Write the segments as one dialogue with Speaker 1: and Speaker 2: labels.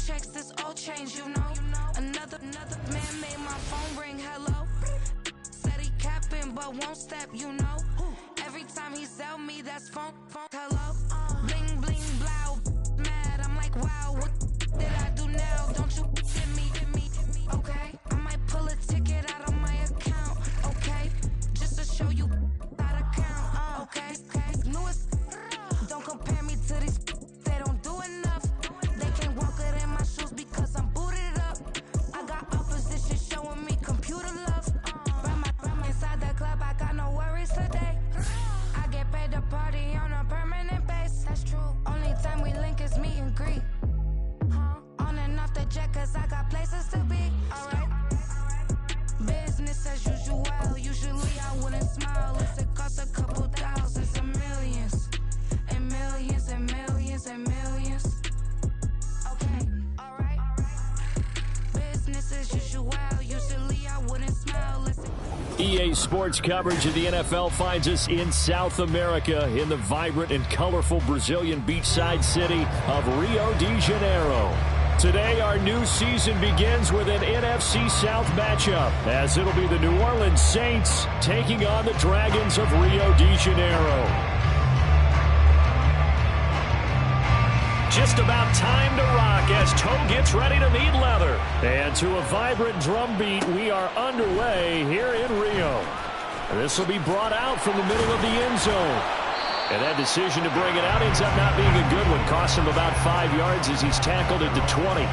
Speaker 1: checks, this all changed, you know. Another man made my phone ring, hello. Said he capping, but won't step, you know. Every time he sell me, that's phone, hello. Bling, bling, blow, mad, I'm like, wow, what did I do now? Don't you hit me, okay? I might pull a ticket out of my account, okay? Just to show you how to count, okay? Newest, don't compare me to these, they don't do enough. They can't walk it in my shoes because I'm booted up. I got opposition showing me computer love. Run inside the club, I got no worries today. I get paid to party on a permanent base. That's true. Only time we link is meet and greet. On and off the jet, cause I got places to be. Alright. Business as usual. Usually I wouldn't smile if it cost a couple thousands and millions. And millions and millions and millions. Okay, alright. Business as usual. Usually I wouldn't smile if it...
Speaker 2: EA Sports coverage of the NFL finds us in South America in the vibrant and colorful Brazilian beachside city of Rio de Janeiro. Today, our new season begins with an NFC South matchup, as it'll be the New Orleans Saints taking on the Dragons of Rio de Janeiro. Just about time to rock as Toe gets ready to meet leather. And to a vibrant drum beat, we are underway here in Rio. This will be brought out from the middle of the end zone. And that decision to bring it out ends up not being a good one. Costs him about 5 yards as he's tackled at the 20.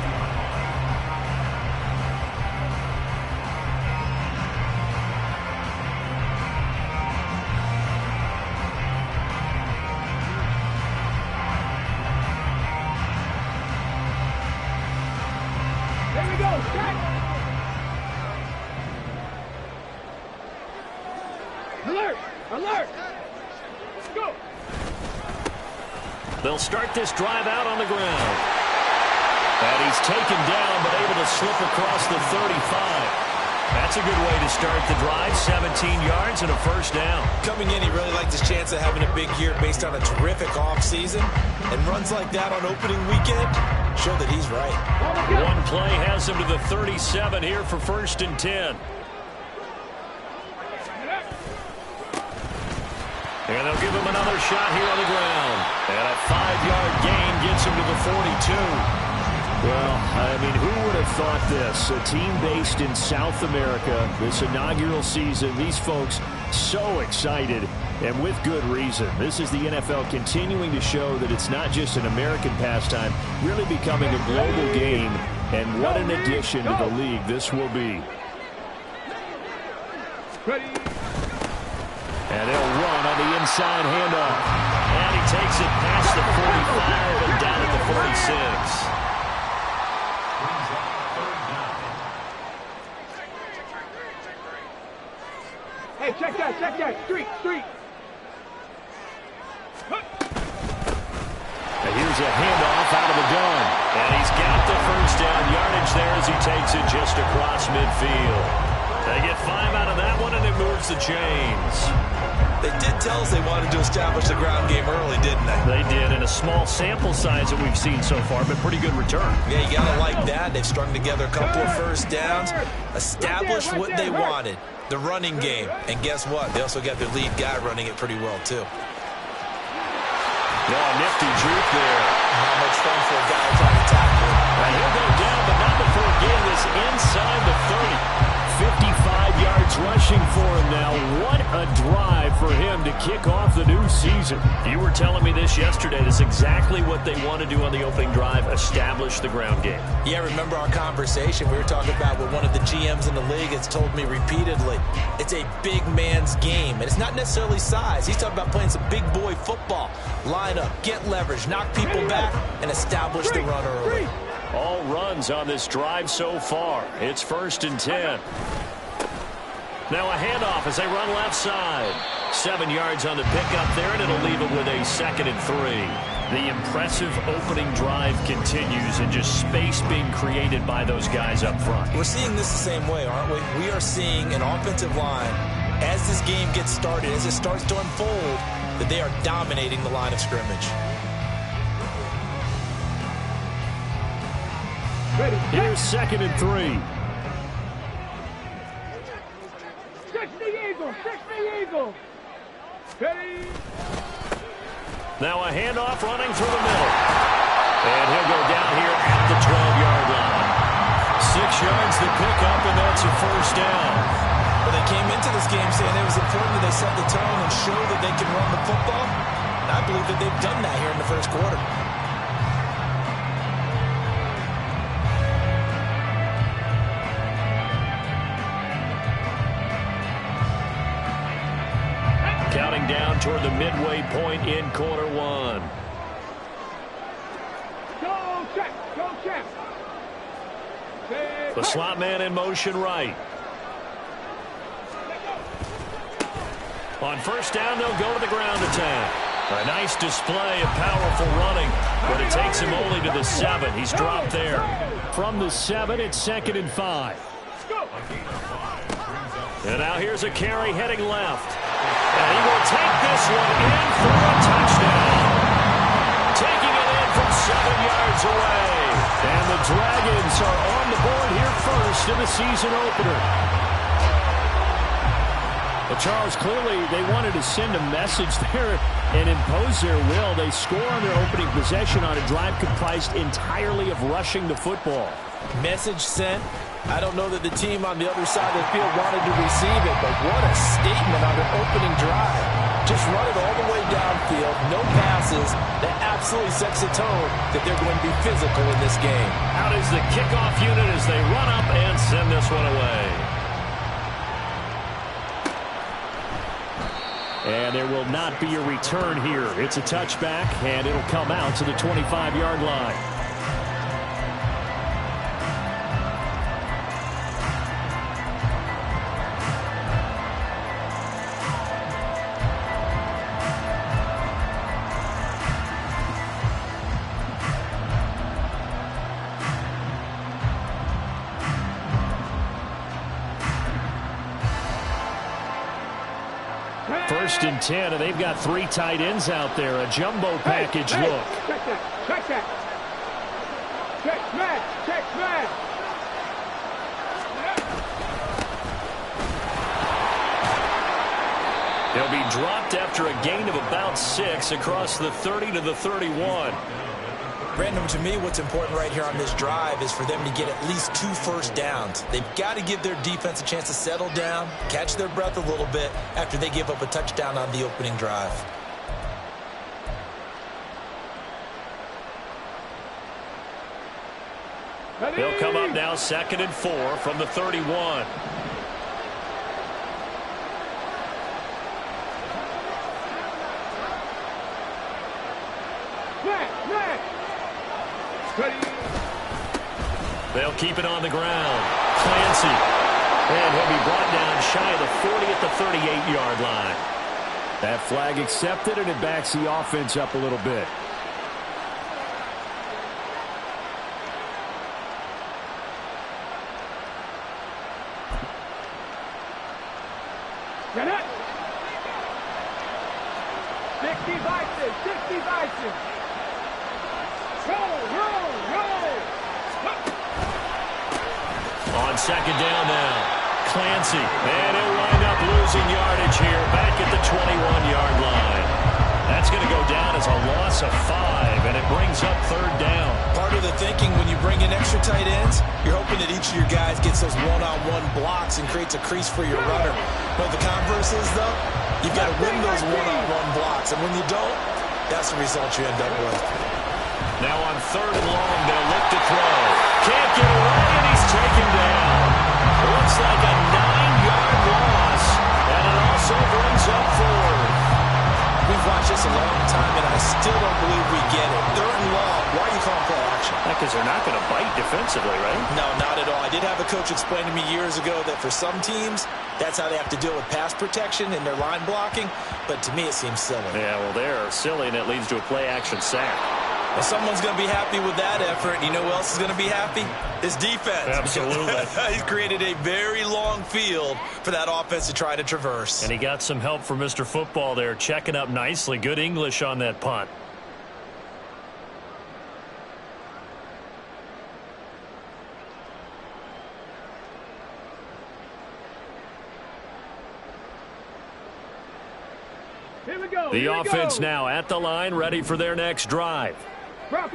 Speaker 2: They'll start this drive out on the ground. And he's taken down, but able to slip across the 35. That's a good way to start the drive. 17 yards and a first down.
Speaker 3: Coming in, he really liked his chance of having a big year based on a terrific offseason. And runs like that on opening weekend show that he's right.
Speaker 2: One play has him to the 37 here for 1st and 10. And they'll give him another shot here on the ground. And a 5-yard gain gets him to the 42. Well, I mean, who would have thought this? A team based in South America, this inaugural season, these folks so excited, and with good reason. This is the NFL continuing to show that it's not just an American pastime, really becoming a global game, and what an addition to the league this will be.
Speaker 4: Ready.
Speaker 2: And they'll run on the inside handoff. And he takes it past the 45 and down at the 46.
Speaker 4: Hey, check that. Street.
Speaker 2: And here's a handoff out of the gun. And he's got the first down yardage there as he takes it just across midfield. They get 5 out of that one, and it moves the chains.
Speaker 3: They did tell us they wanted to establish the ground game early, didn't they?
Speaker 2: They did, in a small sample size that we've seen so far, but pretty good return.
Speaker 3: Yeah, you got to like that. They've strung together a couple of first downs, established what they wanted, the running game. And guess what? They also got their lead guy running it pretty well, too.
Speaker 2: Oh, nifty juke there.
Speaker 3: How much fun for a guy trying to tackle him.
Speaker 2: And he'll go down, but not before getting this inside the 30. 55 yards rushing for him now. What a drive for him to kick off the new season. You were telling me this yesterday. That's exactly what they want to do on the opening drive, establish the ground game.
Speaker 3: Yeah, remember our conversation? We were talking about what one of the GMs in the league has told me repeatedly. It's a big man's game, and it's not necessarily size. He's talking about playing some big boy football. Line up, get leverage, knock people back, and establish the run early.
Speaker 2: All runs on this drive so far. It's 1st and 10. Now a handoff as they run left side. 7 yards on the pickup there, and it'll leave it with a 2nd and 3. The impressive opening drive continues, and just space being created by those guys up front.
Speaker 3: We're seeing this the same way, aren't we? We are seeing an offensive line, as this game gets started, as it starts to unfold, that they are dominating the line of scrimmage.
Speaker 4: Ready.
Speaker 2: Here's 2nd and 3.
Speaker 4: 60 Eagles. 60 Eagles. Ready.
Speaker 2: Now a handoff running through the middle. And he'll go down here at the 12-yard line. 6 yards to pick up, and that's a first down.
Speaker 3: Well, they came into this game saying it was important that they set the tone and show that they can run the football. And I believe that they've done that here in the first quarter.
Speaker 2: Counting down toward the midway point in quarter 1.
Speaker 4: Go check. Go check.
Speaker 2: The slot man in motion right. On first down, they'll go to the ground attack. A nice display of powerful running, but it takes him only to the 7. He's dropped there. From the 7, it's 2nd and 5. And now here's a carry heading left. And he will take this one in for a touchdown. Taking it in from 7 yards away. And the Dragons are on the board here first in the season opener. But Charles, clearly they wanted to send a message there and impose their will. They score on their opening possession on a drive comprised entirely of rushing the football.
Speaker 3: Message sent. I don't know that the team on the other side of the field wanted to receive it, but what a statement on their opening drive. Just run it all the way downfield, no passes. That absolutely sets the tone that they're going to be physical in this game.
Speaker 2: Out is the kickoff unit as they run up and send this one away. And there will not be a return here. It's a touchback, and it'll come out to the 25-yard line. First and 10, and they've got 3 tight ends out there. A jumbo package look.
Speaker 4: Check that. Check that. Check smash. Check smash.
Speaker 2: They'll be dropped after a gain of about 6 across the 30 to the 31.
Speaker 3: Brandon, to me, what's important right here on this drive is for them to get at least 2 first downs. They've got to give their defense a chance to settle down, catch their breath a little bit after they give up a touchdown on the opening drive.
Speaker 2: They'll come up now 2nd and 4 from the 31. They'll keep it on the ground. Clancy. And he'll be brought down shy of the 40 at the 38-yard line. That flag accepted, and it backs the offense up a little bit.
Speaker 4: Get it. 60 Bison. 60 Bison. Roll.
Speaker 2: On 2nd down now, Clancy, and he'll wind up losing yardage here back at the 21-yard line. That's going to go down as a loss of 5, and it brings up 3rd down.
Speaker 3: Part of the thinking when you bring in extra tight ends, you're hoping that each of your guys gets those one-on-one blocks and creates a crease for your runner. But the converse is, though, you've got to win those one-on-one blocks, and when you don't, that's the result you end up with.
Speaker 2: Now on 3rd and long, they'll look to throw. Can't get away, and he's taken down. Looks like a 9-yard loss, and it also brings up 4th.
Speaker 3: We've watched this a long time, and I still don't believe we get it. 3rd and long, why are you calling play action?
Speaker 2: Because they're not going to bite defensively, right?
Speaker 3: No, not at all. I did have a coach explain to me years ago that for some teams, that's how they have to deal with pass protection and their line blocking, but to me it seems silly.
Speaker 2: Yeah, well, they're silly, and it leads to a play-action sack.
Speaker 3: Well, someone's going to be happy with that effort. You know who else is going to be happy? His defense.
Speaker 2: Absolutely.
Speaker 3: He's created a very long field for that offense to try to traverse.
Speaker 2: And he got some help from Mr. Football there, checking up nicely. Good English on that punt.
Speaker 4: Here we go.
Speaker 2: The offense now at the line, ready for their next drive.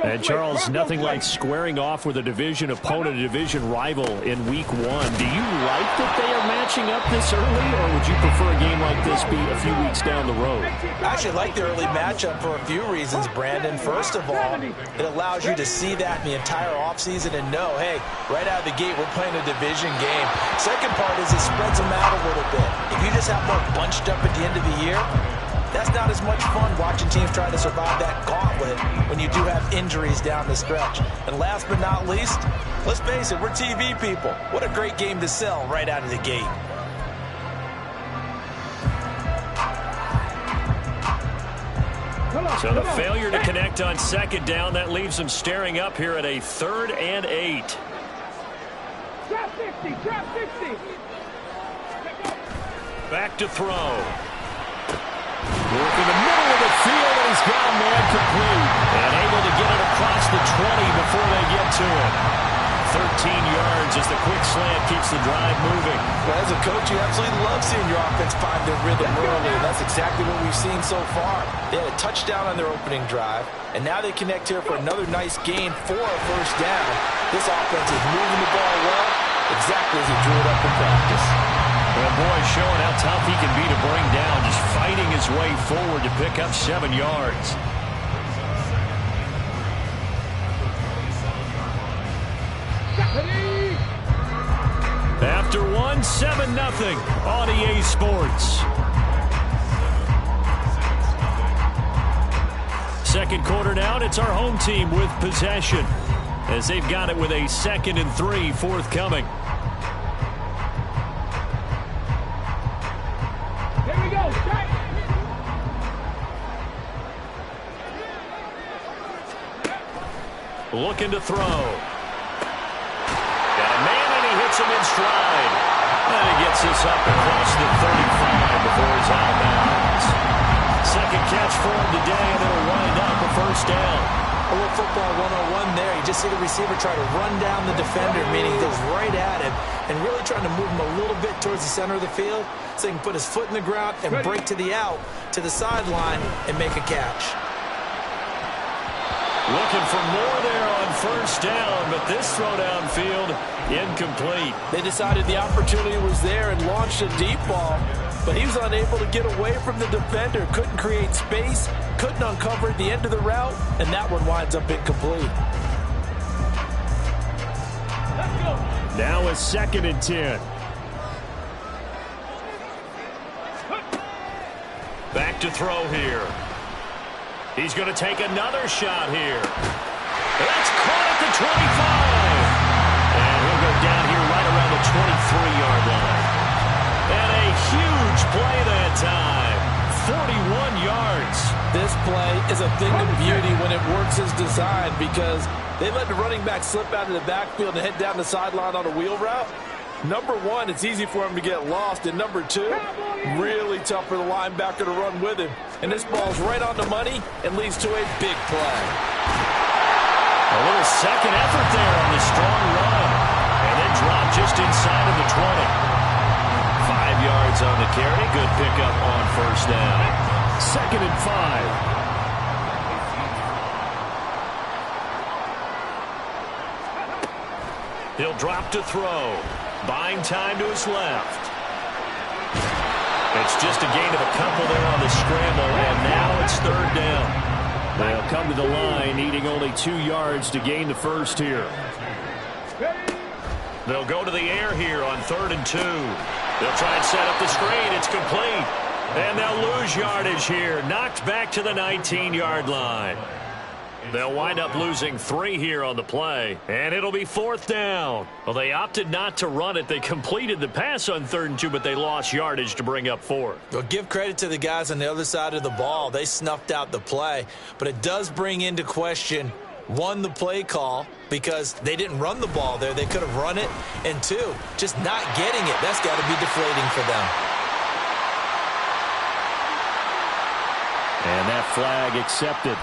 Speaker 2: And Charles, nothing like squaring off with a division opponent, a division rival in week 1. Do you like that they are matching up this early, or would you prefer a game like this be a few weeks down the road?
Speaker 3: I actually like the early matchup for a few reasons, Brandon. First of all, it allows you to see that in the entire offseason and know, hey, right out of the gate, we're playing a division game. Second part is it spreads them out a little bit. If you just have more bunched up at the end of the year, that's not as much fun watching teams try to survive that gauntlet when you do have injuries down the stretch. And last but not least, let's face it, we're TV people. What a great game to sell right out of the gate.
Speaker 2: So the failure to connect on second down, that leaves them staring up here at a 3rd and 8.
Speaker 4: Drop 60, drop 60.
Speaker 2: Back to throw. Work in the middle of the field, and he's got a man complete. And able to get it across the 20 before they get to it. 13 yards as the quick slant keeps the drive moving.
Speaker 3: Well, as a coach, you absolutely love seeing your offense find their rhythm early, and that's exactly what we've seen so far. They had a touchdown on their opening drive, and now they connect here for another nice gain for a first down. This offense is moving the ball well, exactly as he drew it up in practice.
Speaker 2: Well, boy, showing how tough he can be to bring down, just fighting his way forward to pick up 7 yards. After 1, 7-0 on EA Sports. Second quarter now, and it's our home team with possession as they've got it with a 2nd and 3 forthcoming.
Speaker 4: Here we go. Strike.
Speaker 2: Looking to throw. Got a man, and he hits him in stride. And he gets this up across the 35 before he's out of bounds. Second catch for him today, and it'll wind up a first down.
Speaker 3: A little football 101 there. You just see the receiver try to run down the defender, meaning he goes right at him and really trying to move him a little bit towards the center of the field so he can put his foot in the ground and break to the out, to the sideline, and make a catch.
Speaker 2: Looking for more there on first down, but this throw downfield incomplete.
Speaker 3: They decided the opportunity was there and launched a deep ball, but he was unable to get away from the defender, couldn't create space, couldn't uncover at the end of the route, and that one winds up incomplete.
Speaker 2: Now a 2nd and 10. Back to throw here. He's going to take another shot here. That's caught at the 25. And he'll go down here right around the 23-yard line. And a huge play that time. 41 yards.
Speaker 3: This play is a thing of beauty when it works as designed because they let the running back slip out of the backfield and head down the sideline on a wheel route. Number one, it's easy for him to get lost. And number two, really tough for the linebacker to run with him. And this ball's right on the money and leads to a big play.
Speaker 2: A little second effort there on the strong run. And then drop just inside of the 20. 5 yards on the carry. Good pickup on first down. 2nd and 5. He'll drop to throw. Buying time to his left. It's just a gain of a couple there on the scramble, and now it's 3rd down. They'll come to the line, needing only 2 yards to gain the first here. They'll go to the air here on 3rd and 2. They'll try and set up the screen. It's complete. And they'll lose yardage here. Knocked back to the 19-yard line. They'll wind up losing 3 here on the play, and it'll be 4th down. Well, they opted not to run it. They completed the pass on 3rd and 2, but they lost yardage to bring up 4th.
Speaker 3: Well, give credit to the guys on the other side of the ball. They snuffed out the play, but it does bring into question, 1, the play call, because they didn't run the ball there. They could have run it, and 2, just not getting it. That's got to be deflating for them.
Speaker 2: And that flag accepted.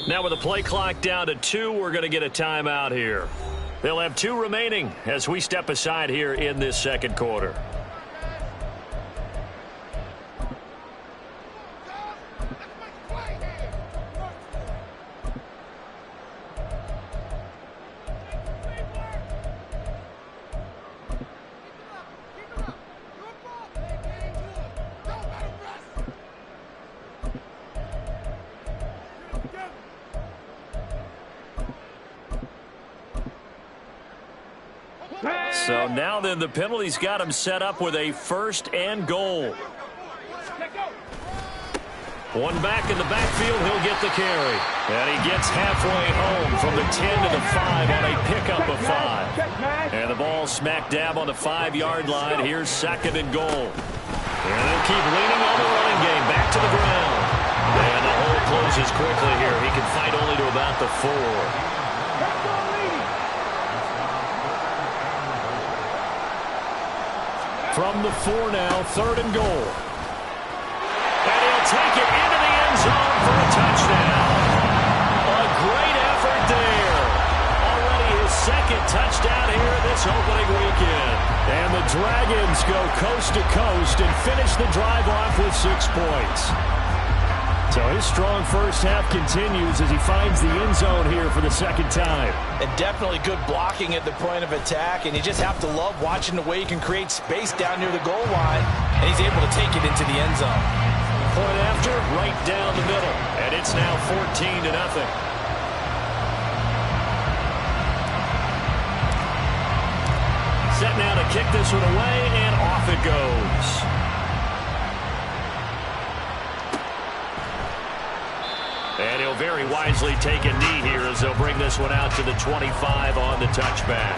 Speaker 2: Now with the play clock down to 2, we're going to get a timeout here. They'll have 2 remaining as we step aside here in this second quarter. So now then the penalty's got him set up with a 1st and goal. One back in the backfield, he'll get the carry. And he gets halfway home from the 10 to the 5 on a pickup of 5. And the ball smack dab on the 5-yard line. Here's 2nd and goal. And they'll keep leaning on the running game back to the ground. And the hole closes quickly here. He can fight only to about the 4. From the 4 now, 3rd and goal. And he'll take it into the end zone for a touchdown. A great effort there. Already his 2nd touchdown here this opening weekend. And the Dragons go coast to coast and finish the drive off with 6 points. So his strong first half continues as he finds the end zone here for the 2nd time.
Speaker 3: And definitely good blocking at the point of attack, and you just have to love watching the way he can create space down near the goal line, and he's able to take it into the end zone.
Speaker 2: Point after, right down the middle, and it's now 14-0. Set now to kick this one away, and off it goes. And he'll very wisely take a knee here as they'll bring this one out to the 25 on the touchback.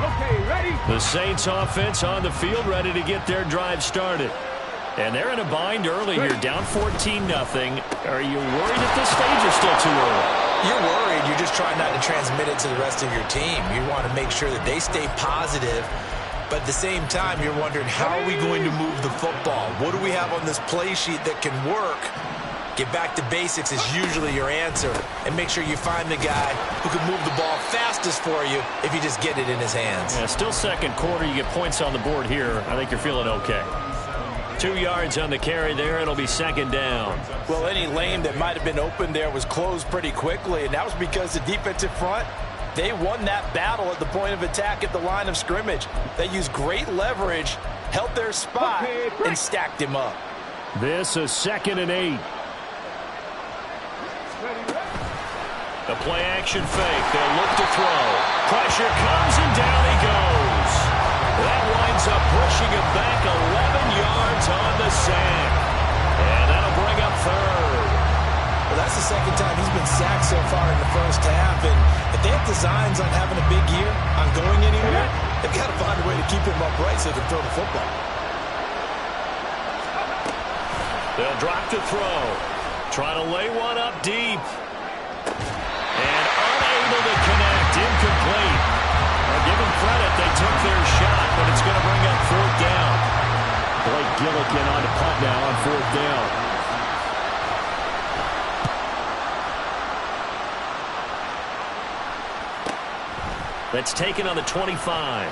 Speaker 4: Okay, ready?
Speaker 2: The Saints offense on the field ready to get their drive started. And they're in a bind early here, down 14-0. Are you worried at this stage or still too early?
Speaker 3: You're worried. You're just trying not to transmit it to the rest of your team. You want to make sure that they stay positive. But at the same time, you're wondering, how are we going to move the football? What do we have on this play sheet that can work? Get back to basics is usually your answer. And make sure you find the guy who can move the ball fastest for you if you just get it in his hands.
Speaker 2: Yeah, still second quarter. You get points on the board here. I think you're feeling okay. 2 yards on the carry there. It'll be 2nd down.
Speaker 3: Well, any lane that might have been open there was closed pretty quickly, and that was because the defensive front, they won that battle at the point of attack at the line of scrimmage. They used great leverage, held their spot, and stacked him up.
Speaker 2: This is 2nd and 8. The play action fake. They'll look to throw. Pressure comes and down he goes. That winds up pushing him back 11 yards on the sack. And that'll bring up 3rd.
Speaker 3: Well, that's the 2nd time he's been sacked so far in the first half. And if they have designs on having a big year, on going anywhere, they've got to find a way to keep him upright so they can throw the football.
Speaker 2: They'll drop to throw. Trying to lay one up deep. And unable to connect. Incomplete. Give them credit. They took their shot, but it's going to bring up 4th down. Blake Gillikin on the punt now on 4th down. That's taken on the 25.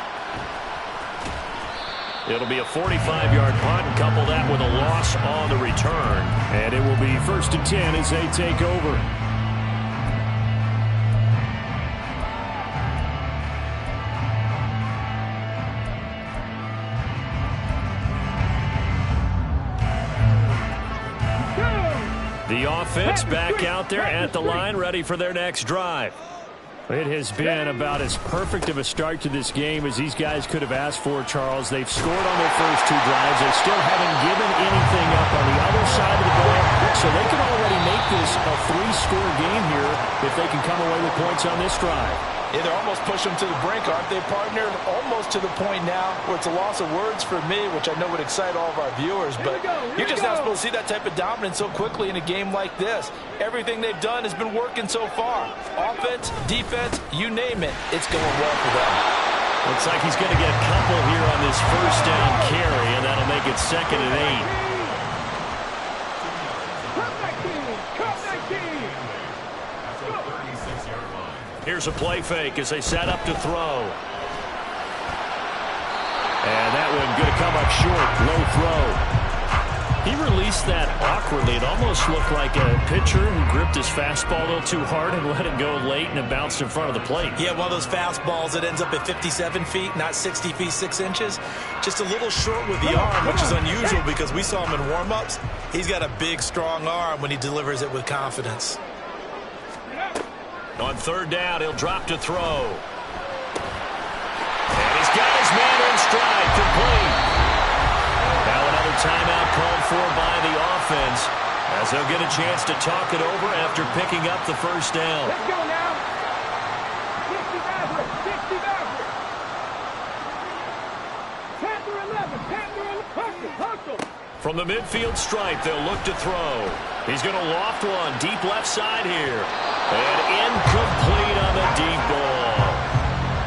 Speaker 2: It'll be a 45-yard punt, and couple that with a loss on the return. And it will be 1st and 10 as they take over. The offense back out there at the line, ready for their next drive. It has been about as perfect of a start to this game as these guys could have asked for, Charles. They've scored on their first 2 drives. They still haven't given anything up on the other side of the ball, so they can already make this a 3-score game here if they can come away with points on this drive.
Speaker 3: Yeah, they're almost pushing them to the brink, aren't they, partner? Almost to the point now where it's a loss of words for me, which I know would excite all of our viewers, but you're just not supposed to see that type of dominance so quickly in a game like this. Everything they've done has been working so far. Offense, defense, you name it, it's going well for them.
Speaker 2: Looks like he's going to get a couple here on this first down carry, and that'll make it 2nd and 8. Here's a play fake as they set up to throw. And that one going to come up short. Low throw. He released that awkwardly. It almost looked like a pitcher who gripped his fastball a little too hard and let it go late, and it bounced in front of the plate.
Speaker 3: Yeah, one of those fastballs that ends up at 57 feet, not 60 feet, 6 inches. Just a little short with the arm, which is unusual because we saw him in warm-ups. He's got a big, strong arm when he delivers it with confidence.
Speaker 2: On 3rd down, he'll drop to throw. And he's got his man in stride, complete. Now another timeout called for by the offense, as they'll get a chance to talk it over after picking up the first down.
Speaker 4: Let's go now. 60 Maverick, 60 Maverick. Panther 11, Panther 11, hustle.
Speaker 2: From the midfield stripe, they'll look to throw. He's going to loft one deep left side here. And incomplete on the deep ball.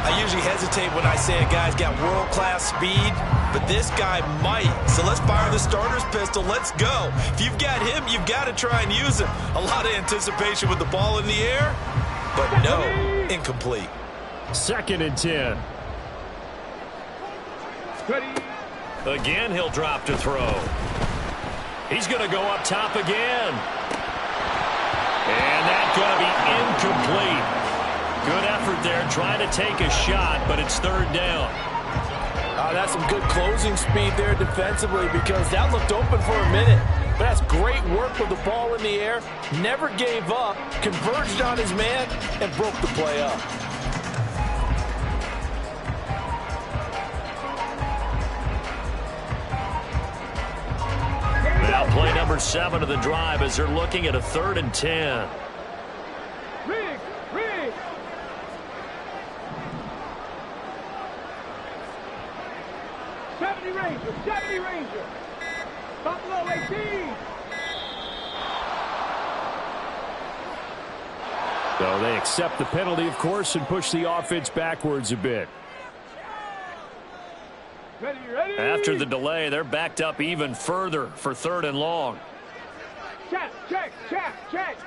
Speaker 3: I usually hesitate when I say a guy's got world-class speed, but this guy might. So let's fire the starter's pistol. Let's go. If you've got him, you've got to try and use him. A lot of anticipation with the ball in the air, but no, incomplete.
Speaker 2: 2nd and 10.
Speaker 4: Ready.
Speaker 2: Again, he'll drop to throw. He's going to go up top again. And that's going to be incomplete. Good effort there trying to take a shot, but it's 3rd down.
Speaker 3: That's some good closing speed there defensively because that looked open for a minute. But that's great work with the ball in the air. Never gave up, converged on his man, and broke the play up.
Speaker 2: Now play number 7 of the drive as they're looking at a 3rd and 10.
Speaker 4: Riggs, Riggs. Ranger, 70 Ranger. Buffalo 18.
Speaker 2: So they accept the penalty, of course, and push the offense backwards a bit.
Speaker 4: Ready, ready.
Speaker 2: After the delay, they're backed up even further for 3rd and long.
Speaker 4: Check, check, check, check.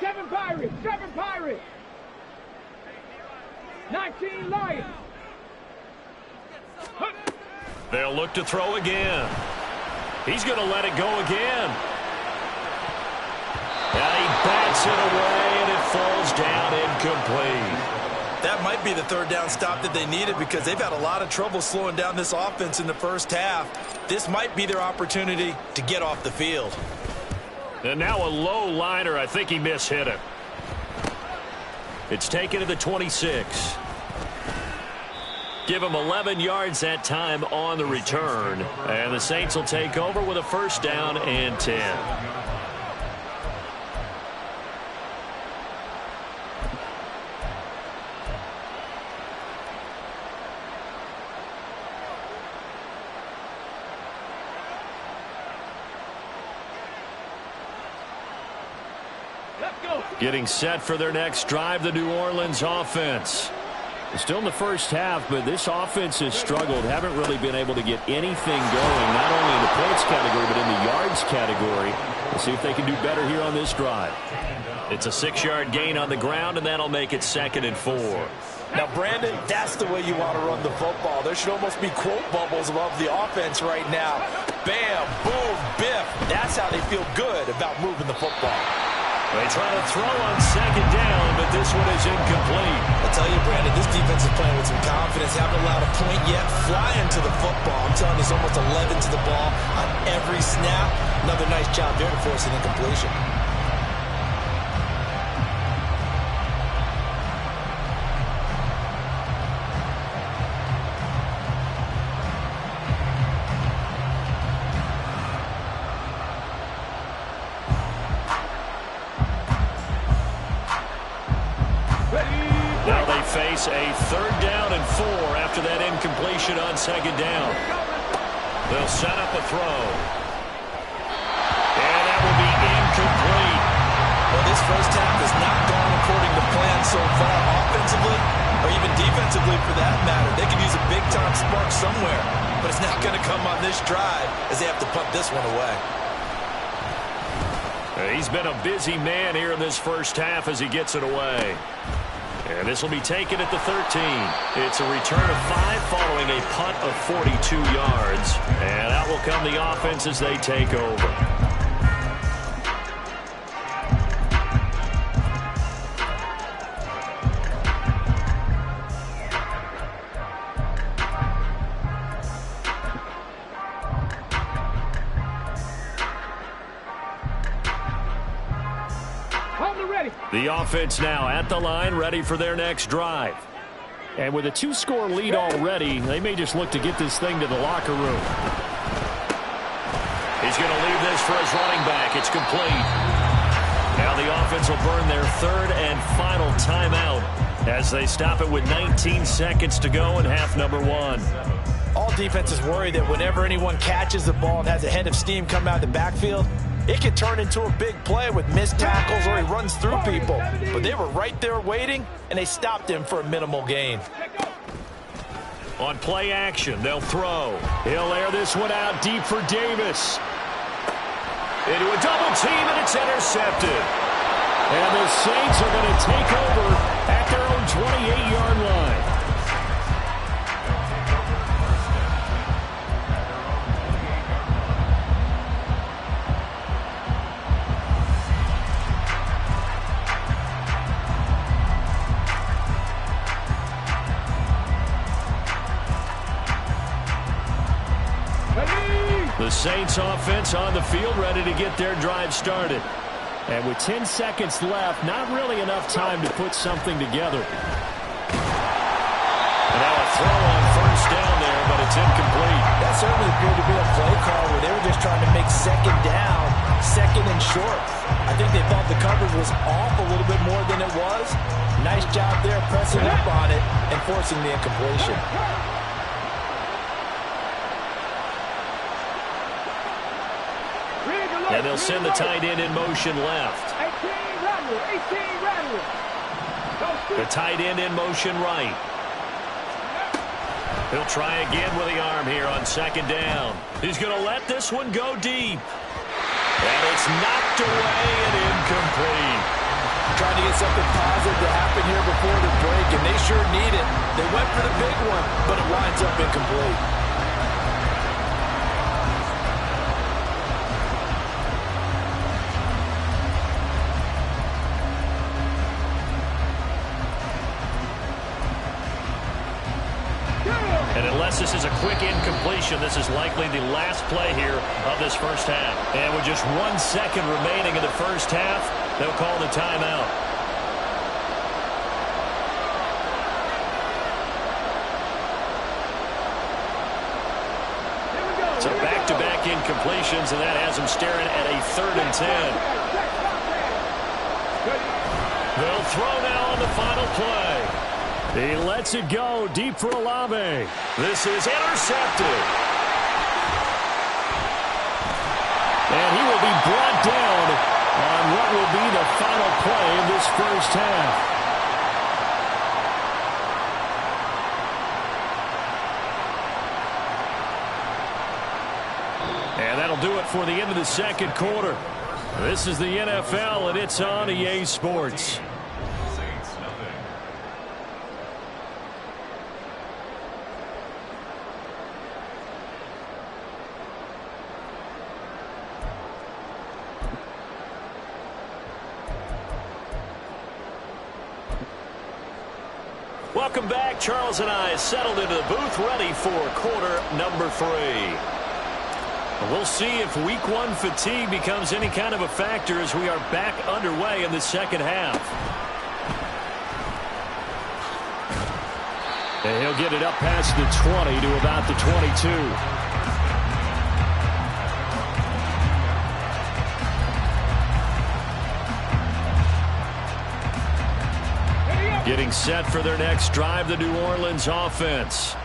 Speaker 4: 7 Pirates, 7 Pirates. 19 Lions.
Speaker 2: They'll look to throw again. He's going to let it go again. And he bats it away, and it falls down incomplete.
Speaker 3: That might be the 3rd down stop that they needed because they've had a lot of trouble slowing down this offense in the first half. This might be their opportunity to get off the field.
Speaker 2: And now a low liner. I think he mishit it. It's taken to the 26. Give him 11 yards that time on the return. And the Saints will take over with a 1st down and 10. Getting set for their next drive, the New Orleans offense. Still in the first half, but this offense has struggled. Haven't really been able to get anything going, not only in the points category, but in the yards category. We'll see if they can do better here on this drive. It's a 6-yard gain on the ground, and that'll make it 2nd and 4.
Speaker 3: Now, Brandon, that's the way you want to run the football. There should almost be quote bubbles above the offense right now. Bam, boom, biff. That's how they feel good about moving the football.
Speaker 2: They try to throw on 2nd down, but this one is incomplete.
Speaker 3: I tell you, Brandon, this defense is playing with some confidence. Haven't allowed a point yet. Flying to the football. I'm telling you, it's almost 11 to the ball on every snap. Another nice job there to force an incompletion.
Speaker 2: this a 3rd down and 4 after that incompletion on 2nd down. They'll set up a throw. And that will be incomplete.
Speaker 3: Well, this first half has not gone according to plan so far, offensively or even defensively for that matter. They could use a big-time spark somewhere, but it's not going to come on this drive as they have to punt this one away.
Speaker 2: He's been a busy man here in this first half as he gets it away. And this will be taken at the 13. It's a return of 5 following a punt of 42 yards. And out will come the offense as they take over. The offense now at the line, ready for their next drive. And with a 2-score lead already, they may just look to get this thing to the locker room. He's going to leave this for his running back. It's complete. Now the offense will burn their 3rd and final timeout as they stop it with 19 seconds to go in half number 1.
Speaker 3: All defenses worry that whenever anyone catches the ball and has a head of steam come out of the backfield, it can turn into a big play with missed tackles or he runs through people. But they were right there waiting, and they stopped him for a minimal gain.
Speaker 2: On play action, they'll throw. He'll air this one out deep for Davis. Into a double team, and it's intercepted. And the Saints are going to take over at their own 28-yard line. The Saints offense on the field, ready to get their drive started. And with 10 seconds left, not really enough time to put something together. And now a throw on 1st down there, but it's incomplete.
Speaker 3: That certainly appeared to be a play call where they were just trying to make 2nd down, 2nd and short. I think they thought the coverage was off a little bit more than it was. Nice job there pressing up on it and forcing the incompletion.
Speaker 2: And they'll send the tight end in motion left.
Speaker 4: 18 rattle.
Speaker 2: The tight end in motion right. He'll try again with the arm here on 2nd down. He's going to let this one go deep. And it's knocked away and incomplete.
Speaker 3: Trying to get something positive to happen here before the break, and they sure need it. They went for the big one, but it winds up incomplete.
Speaker 2: And unless this is a quick incompletion, this is likely the last play here of this first half. And with just 1 second remaining in the first half, they'll call the timeout. So back-to-back incompletions, and that has them staring at a 3rd and 10. They'll throw now on the final play. He lets it go deep for Olave. This is intercepted. And he will be brought down on what will be the final play of this first half. And that'll do it for the end of the 2nd quarter. This is the NFL, and it's on EA Sports. Welcome back. Charles and I settled into the booth, ready for quarter number 3. We'll see if week 1 fatigue becomes any kind of a factor as we are back underway in the second half. And he'll get it up past the 20 to about the 22. Getting set for their next drive, the New Orleans offense.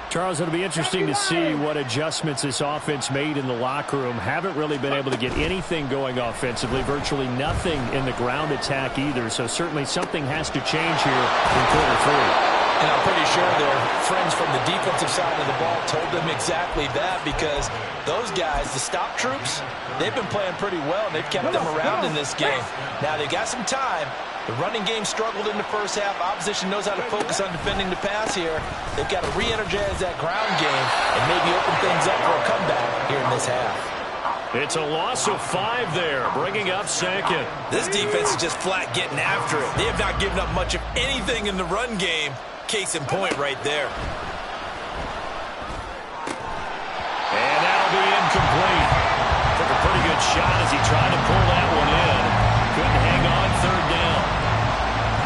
Speaker 2: Charles, it'll be interesting to see what adjustments this offense made in the locker room. Haven't really been able to get anything going offensively, virtually nothing in the ground attack either. So certainly something has to change here in quarter 3.
Speaker 3: And I'm pretty sure their friends from the defensive side of the ball told them exactly that, because those guys, the stop troops, they've been playing pretty well, and they've kept them around in this game. Now, they got some time. The running game struggled in the first half. Opposition knows how to focus on defending the pass here. They've got to re-energize that ground game and maybe open things up for a comeback here in this half.
Speaker 2: It's a loss of 5 there, bringing up second.
Speaker 3: This defense is just flat getting after it. They have not given up much of anything in the run game. Case in point right there.
Speaker 2: And that'll be incomplete. Took a pretty good shot as he tried to pull that one in. Couldn't hang on third down.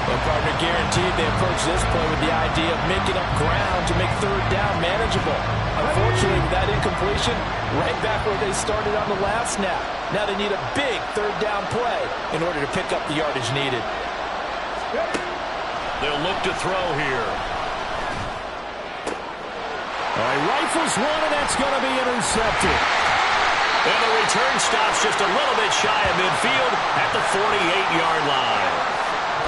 Speaker 3: Well, partner, guaranteed they approach this play with the idea of making up ground to make third down manageable. Unfortunately, with that incompletion, right back where they started on the last snap. Now they need a big third down play in order to pick up the yardage needed.
Speaker 2: They'll look to throw here. All right, rifles one, and that's going to be intercepted. And the return stops just a little bit shy of midfield at the 48-yard line.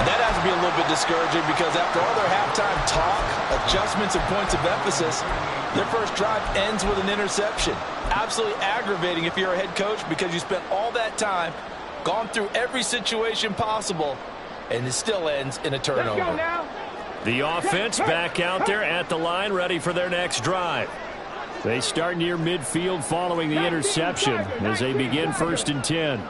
Speaker 3: That has to be a little bit discouraging, because after all their halftime talk, adjustments, and points of emphasis, their first drive ends with an interception. Absolutely aggravating if you're a head coach, because you spent all that time, gone through every situation possible, and it still ends in a turnover.
Speaker 2: The offense back out there at the line, ready for their next drive. They start near midfield following the interception as they begin 1st and 10.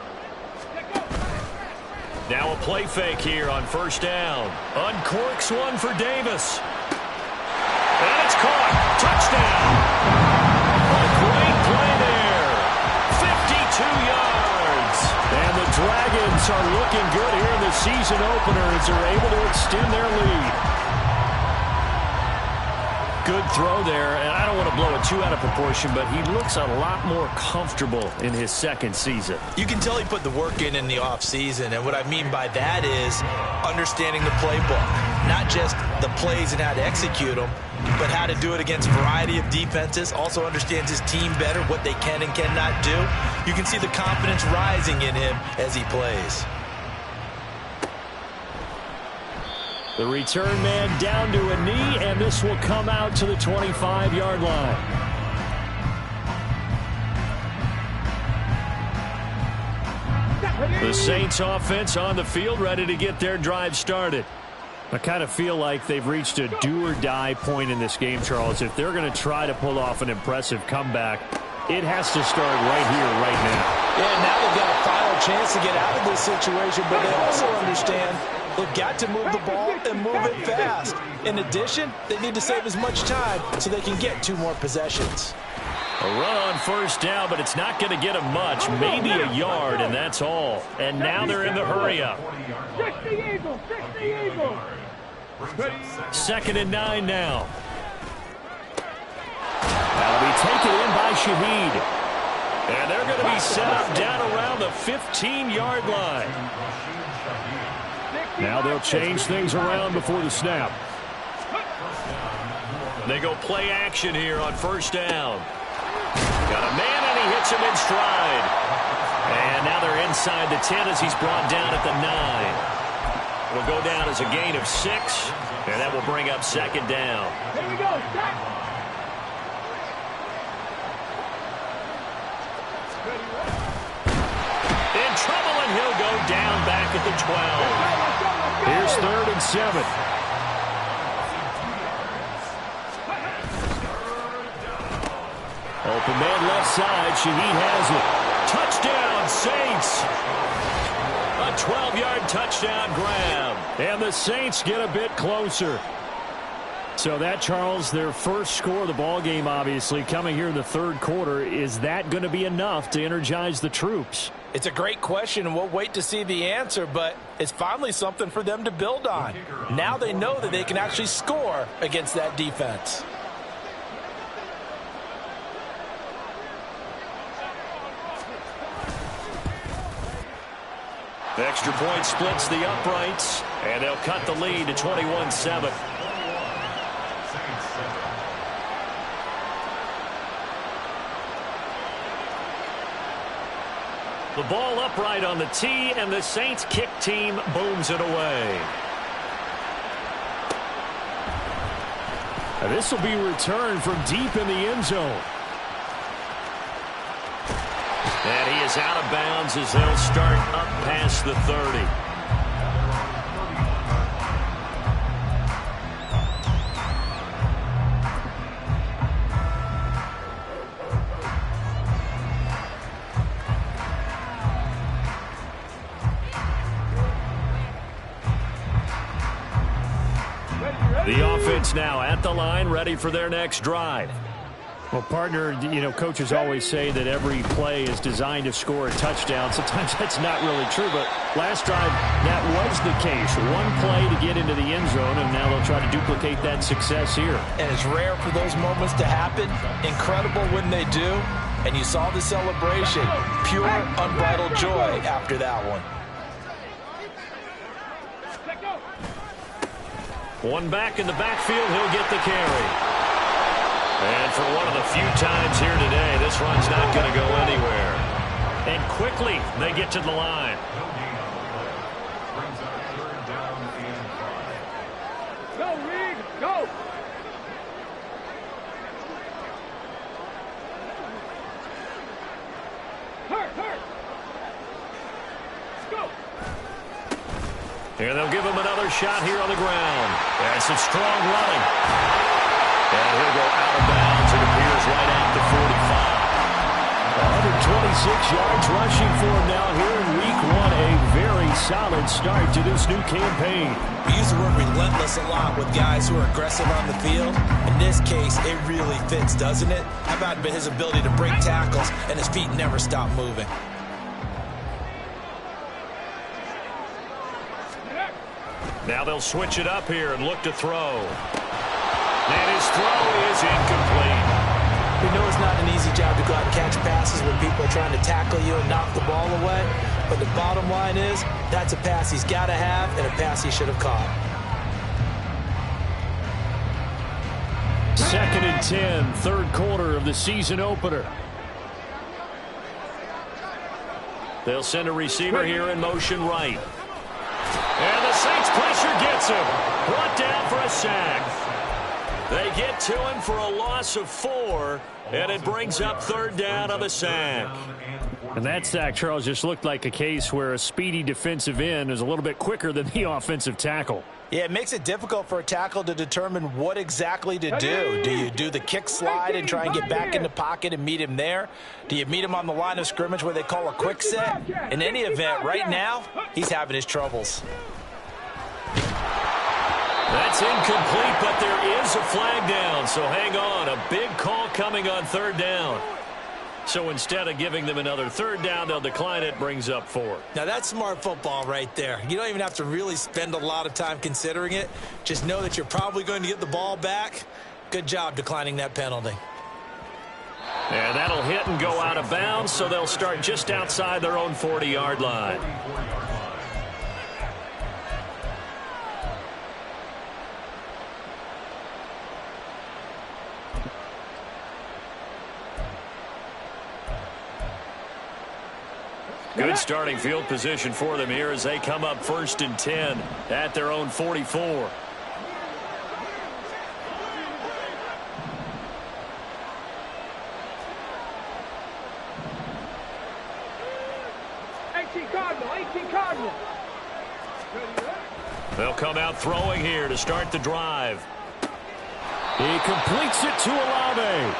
Speaker 2: Now a play fake here on 1st down. Uncorks one for Davis. And it's caught. Touchdown. A great play there. 52 yards. And the Dragons are looking good here in the season opener as they're able to extend their lead. Good throw there, and I don't want to blow it too out of proportion, but he looks a lot more comfortable in his second season.
Speaker 3: You can tell he put the work in the offseason, and what I mean by that is understanding the playbook. Not just the plays and how to execute them, but how to do it against a variety of defenses. Also understands his team better, what they can and cannot do. You can see the confidence rising in him as he plays.
Speaker 2: The return man down to a knee, and this will come out to the 25-yard line. The Saints offense on the field, ready to get their drive started. I kind of feel like they've reached a do-or-die point in this game, Charles. If they're going to try to pull off an impressive comeback, it has to start right here, right now.
Speaker 3: Yeah, now they've got a final chance to get out of this situation, but they also understand they've got to move the ball and move it fast. In addition, they need to save as much time so they can get 2 more possessions.
Speaker 2: A run on 1st down, but it's not going to get them much. Maybe a yard, and that's all. And now they're in the hurry-up.
Speaker 4: 60 Eagles, 60 Eagles.
Speaker 2: 2nd and 9 now. That'll be taken in by Shaheed. And they're going to be set up down around the 15-yard line. Now they'll change things around before the snap. They go play action here on 1st down. Got a man, and he hits him in stride. And now they're inside the 10 as he's brought down at the 9. Will go down as a gain of 6, and that will bring up 2nd down.
Speaker 4: Here we go, set.
Speaker 2: In trouble, and he'll go down back at the 12. Here's 3rd and 7. Open man left side. Shaheed has it. Touchdown, Saints. A 12-yard touchdown grab. And the Saints get a bit closer. So that, Charles, their first score of the ball game, obviously, coming here in the 3rd quarter. Is that going to be enough to energize the troops?
Speaker 3: It's a great question, and we'll wait to see the answer, but it's finally something for them to build on. Now they know that they can actually score against that defense.
Speaker 2: The extra point splits the uprights. And they'll cut the lead to 21-7. The ball upright on the tee, and the Saints kick team booms it away. This will be returned from deep in the end zone. And he is out of bounds as they'll start up past the 30. The offense now at the line, ready for their next drive.
Speaker 5: Well, partner, coaches always say that every play is designed to score a touchdown. Sometimes that's not really true, but last drive, that was the case. One play to get into the end zone, and now they'll try to duplicate that success here.
Speaker 3: And it's rare for those moments to happen. Incredible when they do. And you saw the celebration. Pure, unbridled joy after that one.
Speaker 2: One back in the backfield, he'll get the carry. And for one of the few times here today, this run's not going to go anywhere. And quickly, they get to the line.
Speaker 4: Go, Reed, go! Hurt! Go!
Speaker 2: And they'll give him another shot here on the ground. And some strong running. And he'll go out of bounds. It appears right at the 45. 126 yards rushing for him now here in week 1. A very solid start to this new campaign.
Speaker 3: We use the word relentless a lot with guys who are aggressive on the field. In this case, it really fits, doesn't it? How about his ability to break tackles and his feet never stop moving?
Speaker 2: Now they'll switch it up here and look to throw. And his throw is incomplete.
Speaker 3: We know it's not an easy job to go out and catch passes when people are trying to tackle you and knock the ball away. But the bottom line is, that's a pass he's got to have and a pass he should have caught.
Speaker 2: 2nd and 10, third quarter of the season opener. They'll send a receiver here in motion right. And the Saints pressure gets him. Brought down for a sack. They get to him for a loss of 4, and it brings up 3rd down on the sack.
Speaker 5: And that sack, Charles, just looked like a case where a speedy defensive end is a little bit quicker than the offensive tackle.
Speaker 3: Yeah, it makes it difficult for a tackle to determine what exactly to do. Do you do the kick slide and try and get back in the pocket and meet him there? Do you meet him on the line of scrimmage where they call a quick set? In any event, right now, he's having his troubles.
Speaker 2: That's incomplete, but there is a flag down, so hang on. A big call coming on 3rd down. So instead of giving them another 3rd down, they'll decline it, brings up 4.
Speaker 3: Now that's smart football right there. You don't even have to really spend a lot of time considering it. Just know that you're probably going to get the ball back. Good job declining that penalty.
Speaker 2: And that'll hit and go out of bounds, so they'll start just outside their own 40-yard line. Good starting field position for them here as they come up 1st and 10 at their own 44.
Speaker 4: Cardinal.
Speaker 2: They'll come out throwing here to start the drive. He completes it to Olave.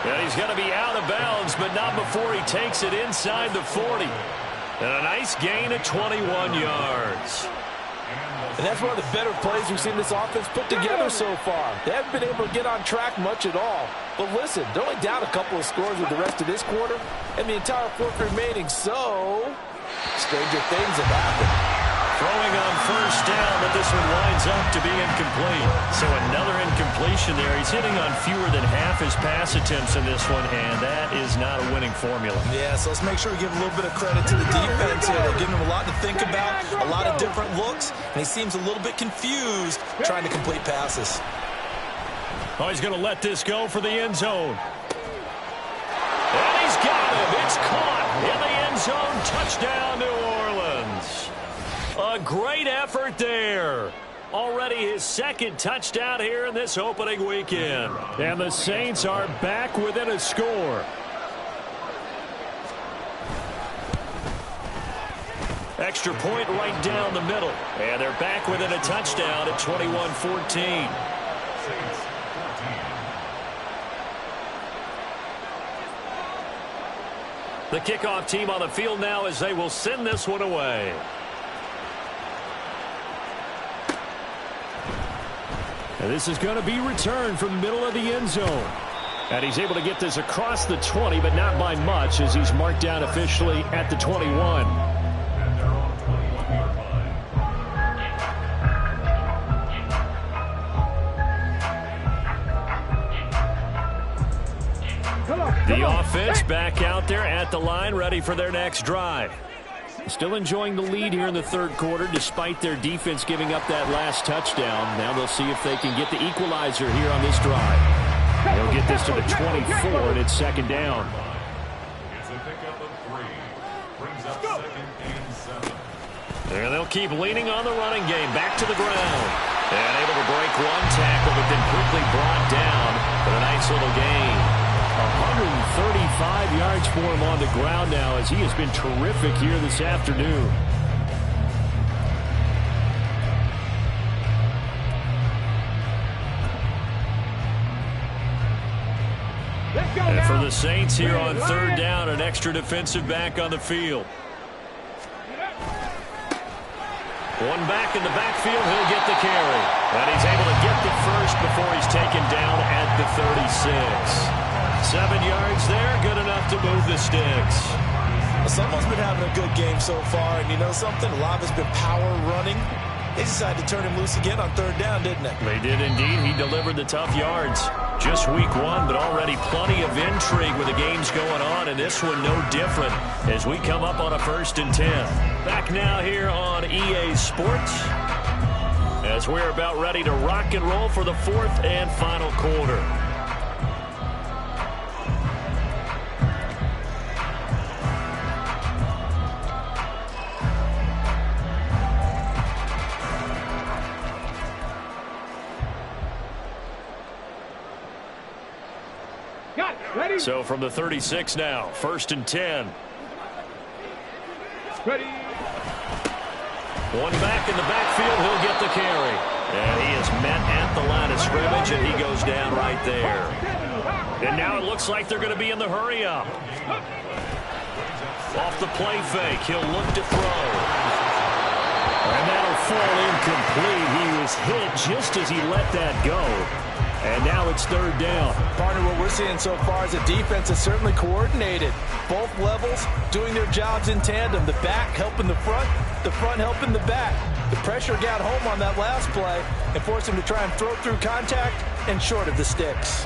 Speaker 2: And he's going to be out of bounds, but not before he takes it inside the 40. And a nice gain of 21 yards.
Speaker 3: And that's one of the better plays we've seen this offense put together so far. They haven't been able to get on track much at all. But listen, they're only down a couple of scores with the rest of this quarter and the entire 4th remaining. So, stranger things have happened.
Speaker 2: Throwing on first down, but this one winds up to be incomplete. So another incompletion there. He's hitting on fewer than half his pass attempts in this one, and that is not a winning formula.
Speaker 3: Yeah, so let's make sure we give a little bit of credit to the defense here. They're giving him a lot to think about, a lot of different looks, and he seems a little bit confused trying to complete passes.
Speaker 2: Oh, he's going to let this go for the end zone. And he's got him. It's caught in the end zone. Touchdown, New Orleans. A great effort there. Already his second touchdown here in this opening weekend. And the Saints are back within a score. Extra point right down the middle. And they're back within a touchdown at 21-14. The kickoff team on the field now as they will send this one away. And this is going to be returned from the middle of the end zone. And he's able to get this across the 20, but not by much as he's marked down officially at the 21. The offense back out there at the line, ready for their next drive. Still enjoying the lead here in the third quarter, despite their defense giving up that last touchdown. Now they'll see if they can get the equalizer here on this drive. They'll get this to the 24, and it's second down. There they'll keep leaning on the running game. Back to the ground. And able to break one tackle, but then quickly brought down for a nice little gain. 135 yards for him on the ground now as he has been terrific here this afternoon. And for the Saints here on third down, an extra defensive back on the field. One back in the backfield, he'll get the carry. And he's able to get the first before he's taken down at the 36. 7 yards there, good enough to move the sticks.
Speaker 3: Someone's been having a good game so far, and you know something? A lot of it's been power running. They decided to turn him loose again on third down, didn't they?
Speaker 2: They did indeed. He delivered the tough yards. Just week one, but already plenty of intrigue with the games going on, and this one no different as we come up on a 1st and 10. Back now here on EA Sports as we're about ready to rock and roll for the 4th and final quarter. So from the 36 now, 1st and 10.
Speaker 4: Ready.
Speaker 2: One back in the backfield, he'll get the carry. And he is met at the line of scrimmage, and he goes down right there. And now it looks like they're going to be in the hurry up. Off the play fake, he'll look to throw. And that'll fall incomplete. He was hit just as he let that go. And now it's third down.
Speaker 3: Partner, what we're seeing so far is a defense that's certainly coordinated. Both levels doing their jobs in tandem. The back helping the front helping the back. The pressure got home on that last play and forced him to try and throw through contact and short of the sticks.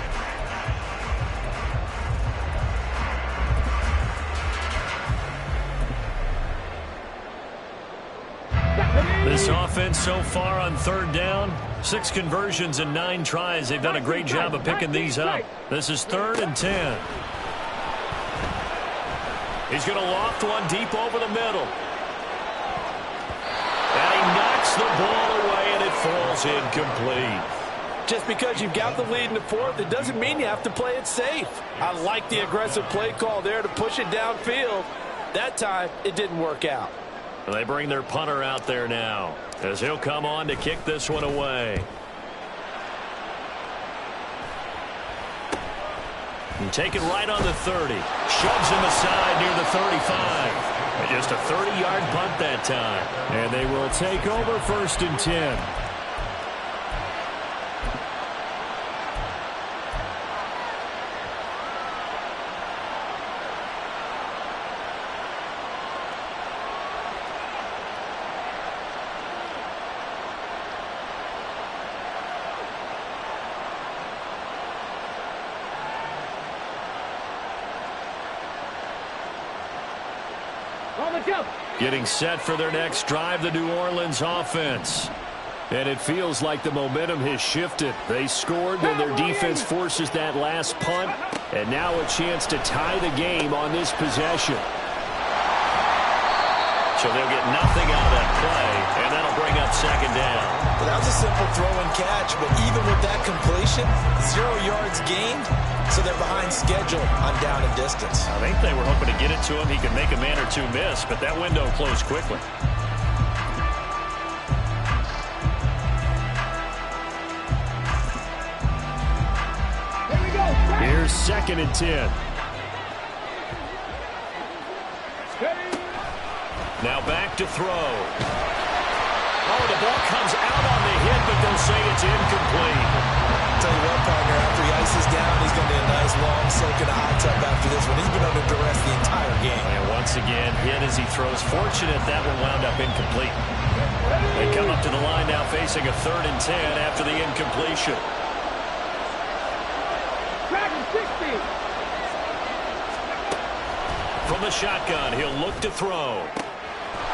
Speaker 2: This offense so far on third down, 6 conversions and 9 tries. They've done a great job of picking these up. This is 3rd and 10. He's going to loft one deep over the middle. And he knocks the ball away, and it falls incomplete.
Speaker 3: Just because you've got the lead in the 4th, it doesn't mean you have to play it safe. I like the aggressive play call there to push it downfield. That time, it didn't work out.
Speaker 2: They bring their punter out there now as he'll come on to kick this one away. And take it right on the 30. Shoves him aside near the 35. And just a 30-yard punt that time. And they will take over 1st and 10. Getting set for their next drive, the New Orleans offense. And it feels like the momentum has shifted. They scored, then their defense forces that last punt. And now a chance to tie the game on this possession. So they'll get nothing out of that play, and that'll bring up second down.
Speaker 3: Well, that was a simple throw and catch, but even with that completion, 0 yards gained, so they're behind schedule on down and distance.
Speaker 2: I think they were hoping to get it to him. He could make a man or two miss, but that window closed quickly. Here's 2nd and 10. Now back to throw. Oh, the ball comes out on the hit, but they'll say it's incomplete.
Speaker 3: Tell you what, partner, after he ices down, he's going to be a nice, long, soak in a hot tub after this one. He's been under duress the entire game.
Speaker 2: And once again, hit as he throws. Fortunate that one wound up incomplete. They come up to the line now facing a 3rd and 10 after the incompletion. From the shotgun, he'll look to throw.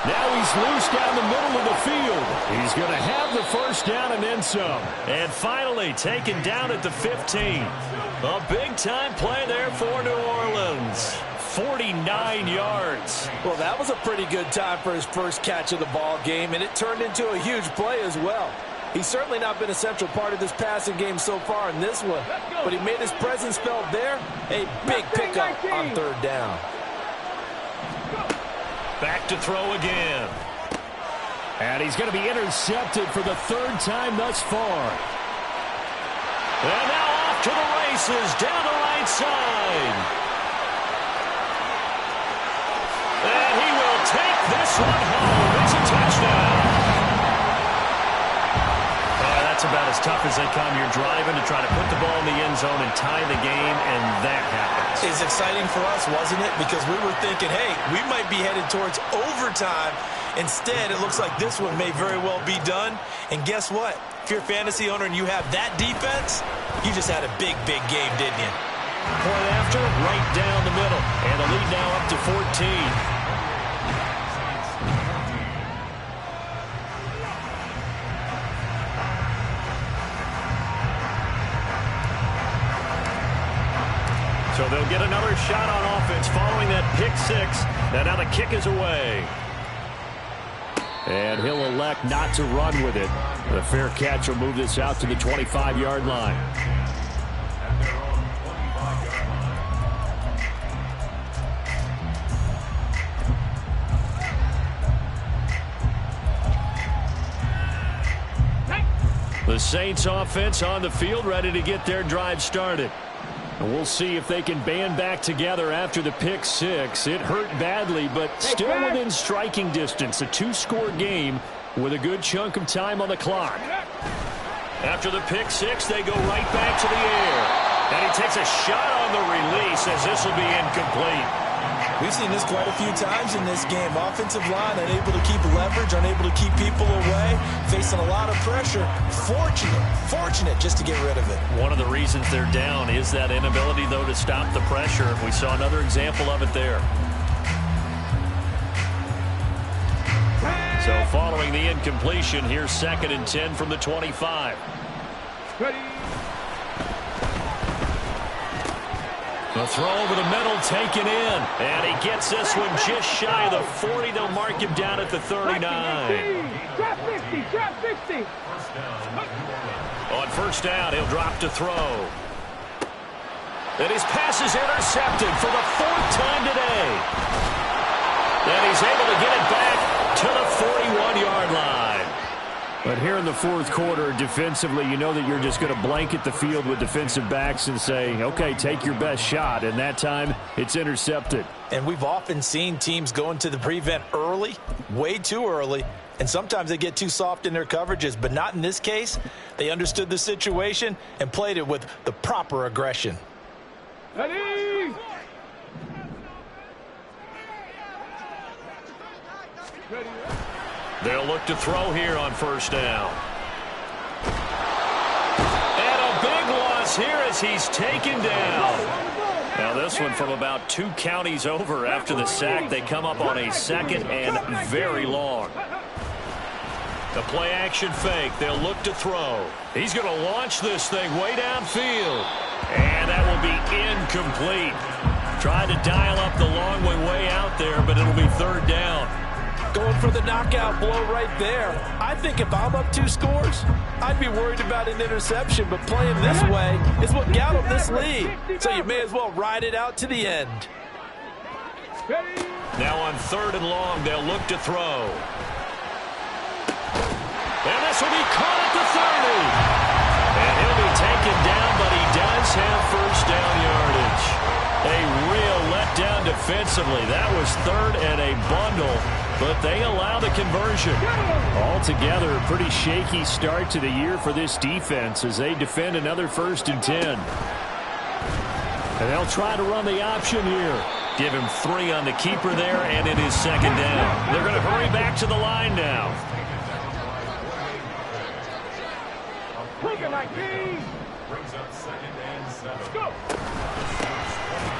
Speaker 2: Now he's loose down the middle of the field. He's going to have the first down and then some. And finally taken down at the 15. A big-time play there for New Orleans. 49 yards.
Speaker 3: Well, that was a pretty good time for his first catch of the ball game, and it turned into a huge play as well. He's certainly not been a central part of this passing game so far in this one, but he made his presence felt there. A big pickup on 3rd down.
Speaker 2: Back to throw again.
Speaker 5: And he's going to be intercepted for the 3rd time thus far.
Speaker 2: And now off to the races down the right side. And he will take this one home. It's a touchdown. That's about as tough as they come. You're driving to try to put the ball in the end zone and tie the game, and that happens.
Speaker 3: It's exciting for us, wasn't it? Because we were thinking, hey, we might be headed towards overtime. Instead, it looks like this one may very well be done. And guess what? If you're a fantasy owner and you have that defense, you just had a big, big game, didn't you?
Speaker 2: Point after, right down the middle. And the lead now up to 14. So they'll get another shot on offense following that pick 6. And now the kick is away.
Speaker 5: And he'll elect not to run with it. The fair catch will move this out to the 25-yard line. The Saints offense on the field ready to get their drive started. And we'll see if they can band back together after the pick 6. It hurt badly, but still within striking distance. A 2-score game with a good chunk of time on the clock.
Speaker 2: After the pick 6, they go right back to the air. And he takes a shot on the release as this will be incomplete.
Speaker 3: We've seen this quite a few times in this game. Offensive line unable to keep leverage, unable to keep people away, facing a lot of pressure. Fortunate just to get rid of it.
Speaker 2: One of the reasons they're down is that inability, though, to stop the pressure. We saw another example of it there. So following the incompletion, here's 2nd and 10 from the 25.
Speaker 4: Ready.
Speaker 2: The throw over the middle taken in. And he gets this one just shy of the 40. They'll mark him down at the 39.
Speaker 4: Trap 50, trap 50.
Speaker 2: On 1st down, he'll drop to throw. And his pass is intercepted for the 4th time today. And he's able to get it back to the 41-yard line.
Speaker 5: But here in the 4th quarter, defensively, you know that you're just going to blanket the field with defensive backs and say, okay, take your best shot. And that time, it's intercepted.
Speaker 3: And we've often seen teams go into the prevent early, way too early, and sometimes they get too soft in their coverages. But not in this case. They understood the situation and played it with the proper aggression.
Speaker 4: Ready. Ready.
Speaker 2: They'll look to throw here on 1st down. And a big loss here as he's taken down. Now
Speaker 5: this one from about 2 counties over. After the sack, they come up on a 2nd and very long. The play action fake. They'll look to throw. He's going to launch this thing way downfield. And that will be incomplete. Tried to dial up the long way out there, but it'll be 3rd down.
Speaker 3: Going for the knockout blow right there. I think if I'm up 2 scores, I'd be worried about an interception, but playing this way is what got them this lead. So you may as well ride it out to the end.
Speaker 5: Now on 3rd and long, they'll look to throw. And this will be caught at the 30. And he'll be taken down, but he does have 1st down yardage. A real letdown defensively. That was 3rd and a bundle, but they allow the conversion. Altogether, a pretty shaky start to the year for this defense as they defend another 1st and 10. And they'll try to run the option here. Give him 3 on the keeper there, and it is 2nd down. They're going to hurry back to the line now.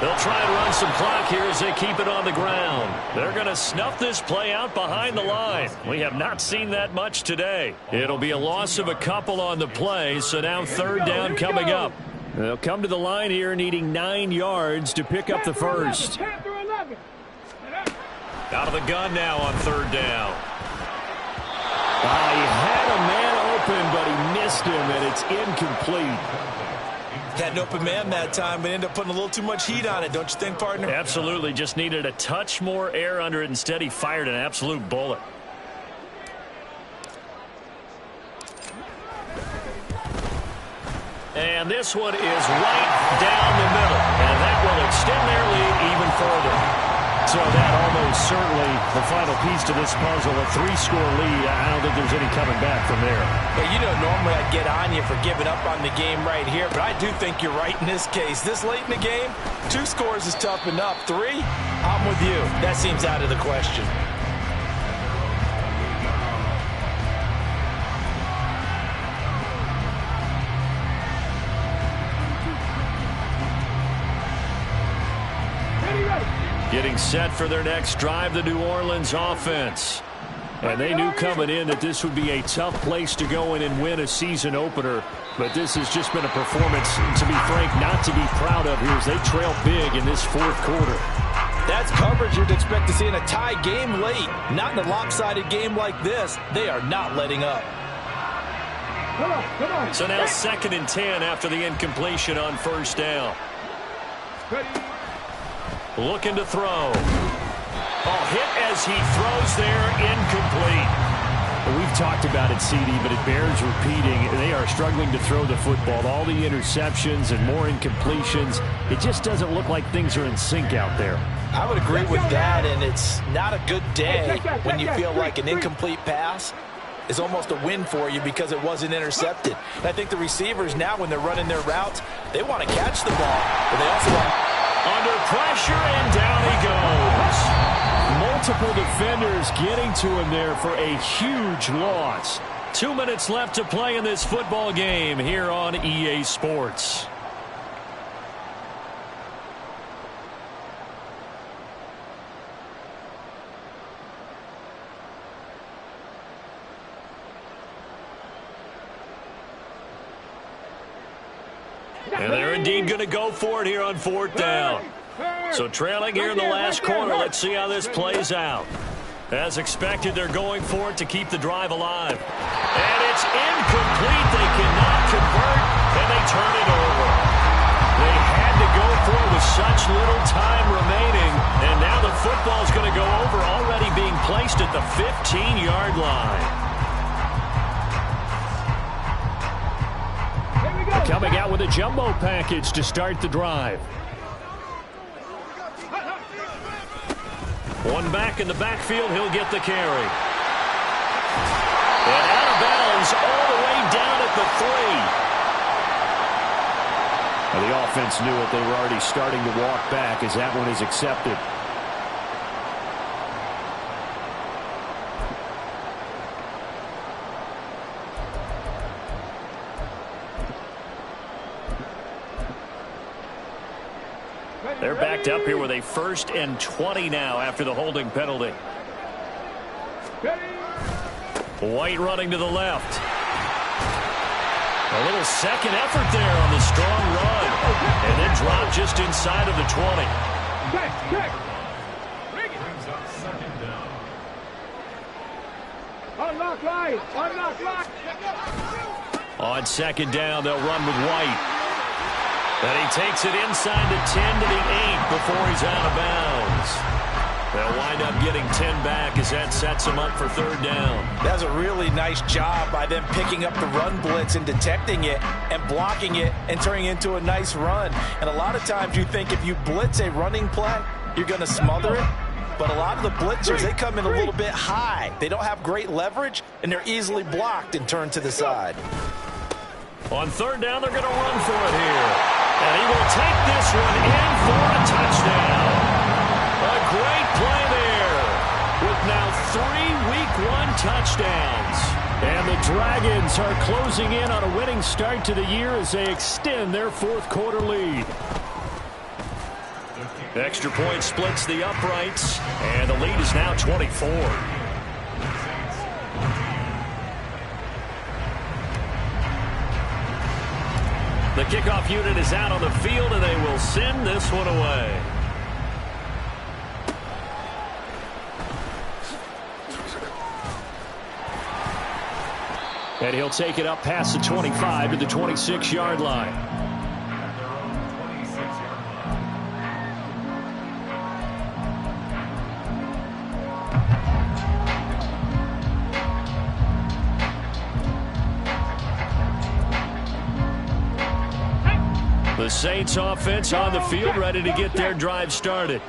Speaker 5: They'll try and run some clock here as they keep it on the ground. They're going to snuff this play out behind the line. We have not seen that much today. It'll be a loss of a couple on the play, so now 3rd down coming up. They'll come to the line here needing 9 yards to pick up the 1st. Out of the gun now on 3rd down. He had a man open, but he missed him, and it's incomplete.
Speaker 3: Had an open man that time, but ended up putting a little too much heat on it, don't you think, partner?
Speaker 5: Absolutely. Just needed a touch more air under it. Instead, he fired an absolute bullet. And this one is right down the middle, and that will extend their lead even further. So that almost certainly the final piece to this puzzle, a 3-score lead. I don't think there's any coming back from there.
Speaker 3: But you know, normally I'd get on you for giving up on the game right here, but I do think you're right in this case. This late in the game, 2 scores is tough enough. 3, I'm with you. That seems out of the question.
Speaker 5: Getting set for their next drive, the New Orleans offense. And they knew coming in that this would be a tough place to go in and win a season opener. But this has just been a performance, to be frank, not to be proud of here as they trail big in this 4th quarter.
Speaker 3: That's coverage you'd expect to see in a tie game late. Not in a lopsided game like this. They are not letting up.
Speaker 4: Come on.
Speaker 5: So now 2nd and 10 after the incompletion on 1st down. Looking to throw. Hit as he throws there, incomplete.
Speaker 2: We've talked about it, CD, but it bears repeating. They are struggling to throw the football. All the interceptions and more incompletions. It just doesn't look like things are in sync out there.
Speaker 3: I would agree with that, and it's not a good day when you feel like an incomplete pass is almost a win for you because it wasn't intercepted. And I think the receivers now, when they're running their routes, they want to catch the ball, but they also want
Speaker 5: under pressure, and down he goes.
Speaker 2: Multiple defenders getting to him there for a huge loss.
Speaker 5: 2 minutes left to play in this football game here on EA Sports. And they're indeed going to go for it here on 4th down. So trailing here in the last quarter, let's see how this plays out. As expected, they're going for it to keep the drive alive. And it's incomplete. They cannot convert, and they turn it over. They had to go for it with such little time remaining, and now the football's going to go over, already being placed at the 15-yard line.
Speaker 2: Coming out with a jumbo package to start the drive.
Speaker 5: One back in the backfield, he'll get the carry. And out of bounds all the way down at the 3.
Speaker 2: Well, the offense knew it. They were already starting to walk back as that one is accepted.
Speaker 5: They're backed up here with a 1st and 20 now after the holding penalty. White running to the left. A little second effort there on the strong run. And then drop just inside of the 20.
Speaker 4: Check. Unlock line.
Speaker 5: On 2nd down, they'll run with White. And he takes it inside the 10 to the 8 before he's out of bounds. They'll wind up getting 10 back as that sets them up for 3rd down.
Speaker 3: That's a really nice job by them picking up the run blitz and detecting it and blocking it and turning it into a nice run. And a lot of times you think if you blitz a running play, you're going to smother it. But a lot of the blitzers, they come in a little bit high. They don't have great leverage, and they're easily blocked and turned to the side.
Speaker 5: On 3rd down, they're going to run for it here. And he will take this one in for a touchdown. A great play there with now 3 Week 1 touchdowns. And the Dragons are closing in on a winning start to the year as they extend their 4th quarter lead. Extra point splits the uprights, and the lead is now 24. The kickoff unit is out on the field, and they will send this one away. And he'll take it up past the 25 to the 26-yard line. The Saints offense on the field, ready to get their drive started.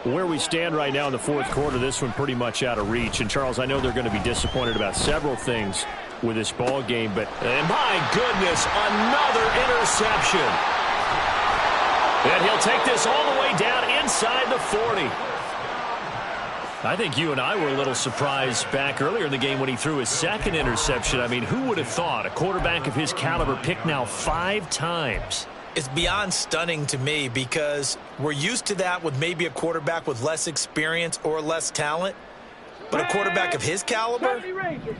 Speaker 5: Where we stand right now in the 4th quarter, this one pretty much out of reach. And, Charles, I know they're going to be disappointed about several things with this ball game, but my goodness, another interception. And he'll take this all the way down inside the 40. I think you and I were a little surprised back earlier in the game when he threw his 2nd interception. I mean, who would have thought a quarterback of his caliber picked now 5 times?
Speaker 3: It's beyond stunning to me because we're used to that with maybe a quarterback with less experience or less talent. But a quarterback of his caliber,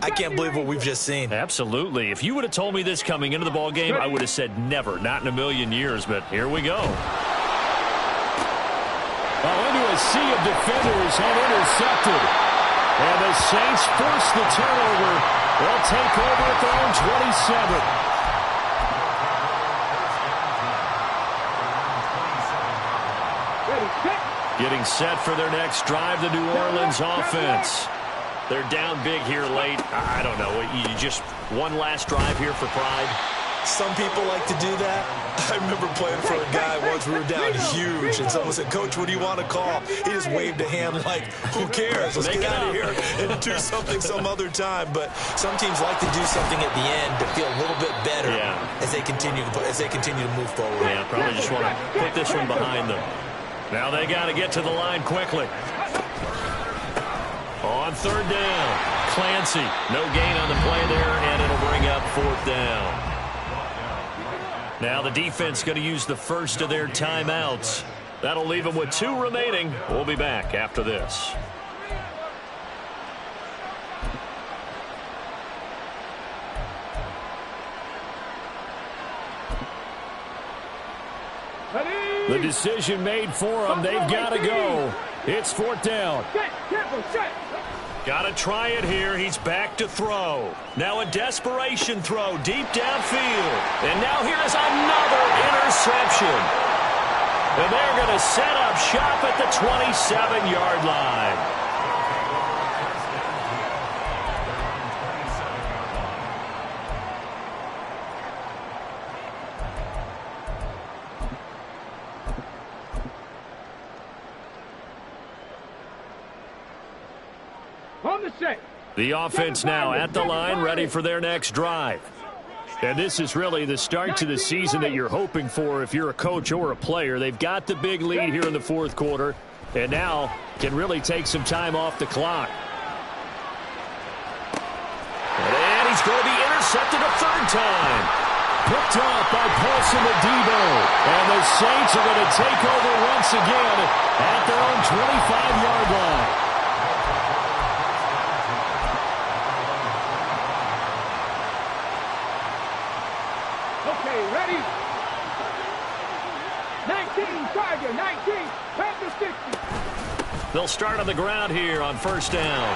Speaker 3: I can't believe what we've just seen.
Speaker 5: Absolutely. If you would have told me this coming into the ball game, I would have said never, not in a million years. But here we go. Into a sea of defenders and intercepted. And the Saints force the turnover. They'll take over at their own 27. Getting set for their next drive, the New Orleans offense. They're down big here late. I don't know. You just one last drive here for pride.
Speaker 3: Some people like to do that. I remember playing for a guy once. We were down huge, and someone said, "Coach, what do you want to call?" He just waved a hand like, "Who cares? Let's get out of here and do something some other time." But some teams like to do something at the end to feel a little bit better as they continue to move forward.
Speaker 5: Yeah, probably just want to put this one behind them. Now they got to get to the line quickly. On 3rd down, Clancy. No gain on the play there, and it'll bring up 4th down. Now the defense going to use the first of their timeouts. That'll leave them with 2 remaining. We'll be back after this. The decision made for them. They've got to go. It's 4th down. Got to try it here. He's back to throw. Now a desperation throw deep downfield. And now here's another interception. And they're going to set up shop at the 27-yard line. The offense now at the line, ready for their next drive. And this is really the start to the season that you're hoping for if you're a coach or a player. They've got the big lead here in the 4th quarter, and now can really take some time off the clock. And he's going to be intercepted a 3rd time.
Speaker 2: Picked up by Paulson Adebo. And the Saints are going to take over once again at their own 25-yard line.
Speaker 4: Okay, ready? 19, Charger, 19, Panther 60.
Speaker 2: They'll start on the ground here on first down.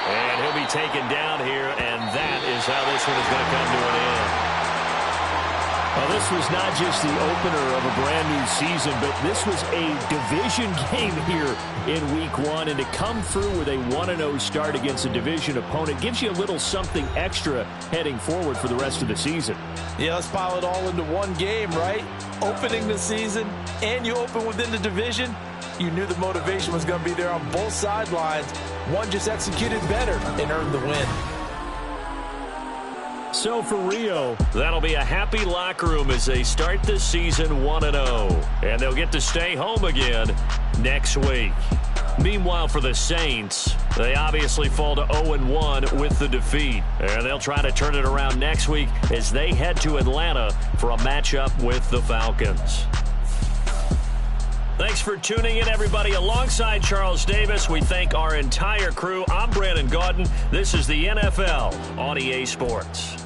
Speaker 2: And he'll be taken down here, and that is how this one is going to come to an end. Well, this was not just the opener of a brand-new season, but this was a division game here in Week 1. And to come through with a 1-0 start against a division opponent gives you a little something extra heading forward for the rest of the season.
Speaker 3: Yeah, let's pile it all into one game, right? Opening the season, and you open within the division. You knew the motivation was going to be there on both sidelines. One just executed better and earned the win.
Speaker 2: So for Rio, that'll be a happy locker room as they start this season 1-0. And they'll get to stay home again next week. Meanwhile, for the Saints, they obviously fall to 0-1 with the defeat. And they'll try to turn it around next week as they head to Atlanta for a matchup with the Falcons. Thanks for tuning in, everybody. Alongside Charles Davis, we thank our entire crew. I'm Brandon Gaudin. This is the NFL on EA Sports.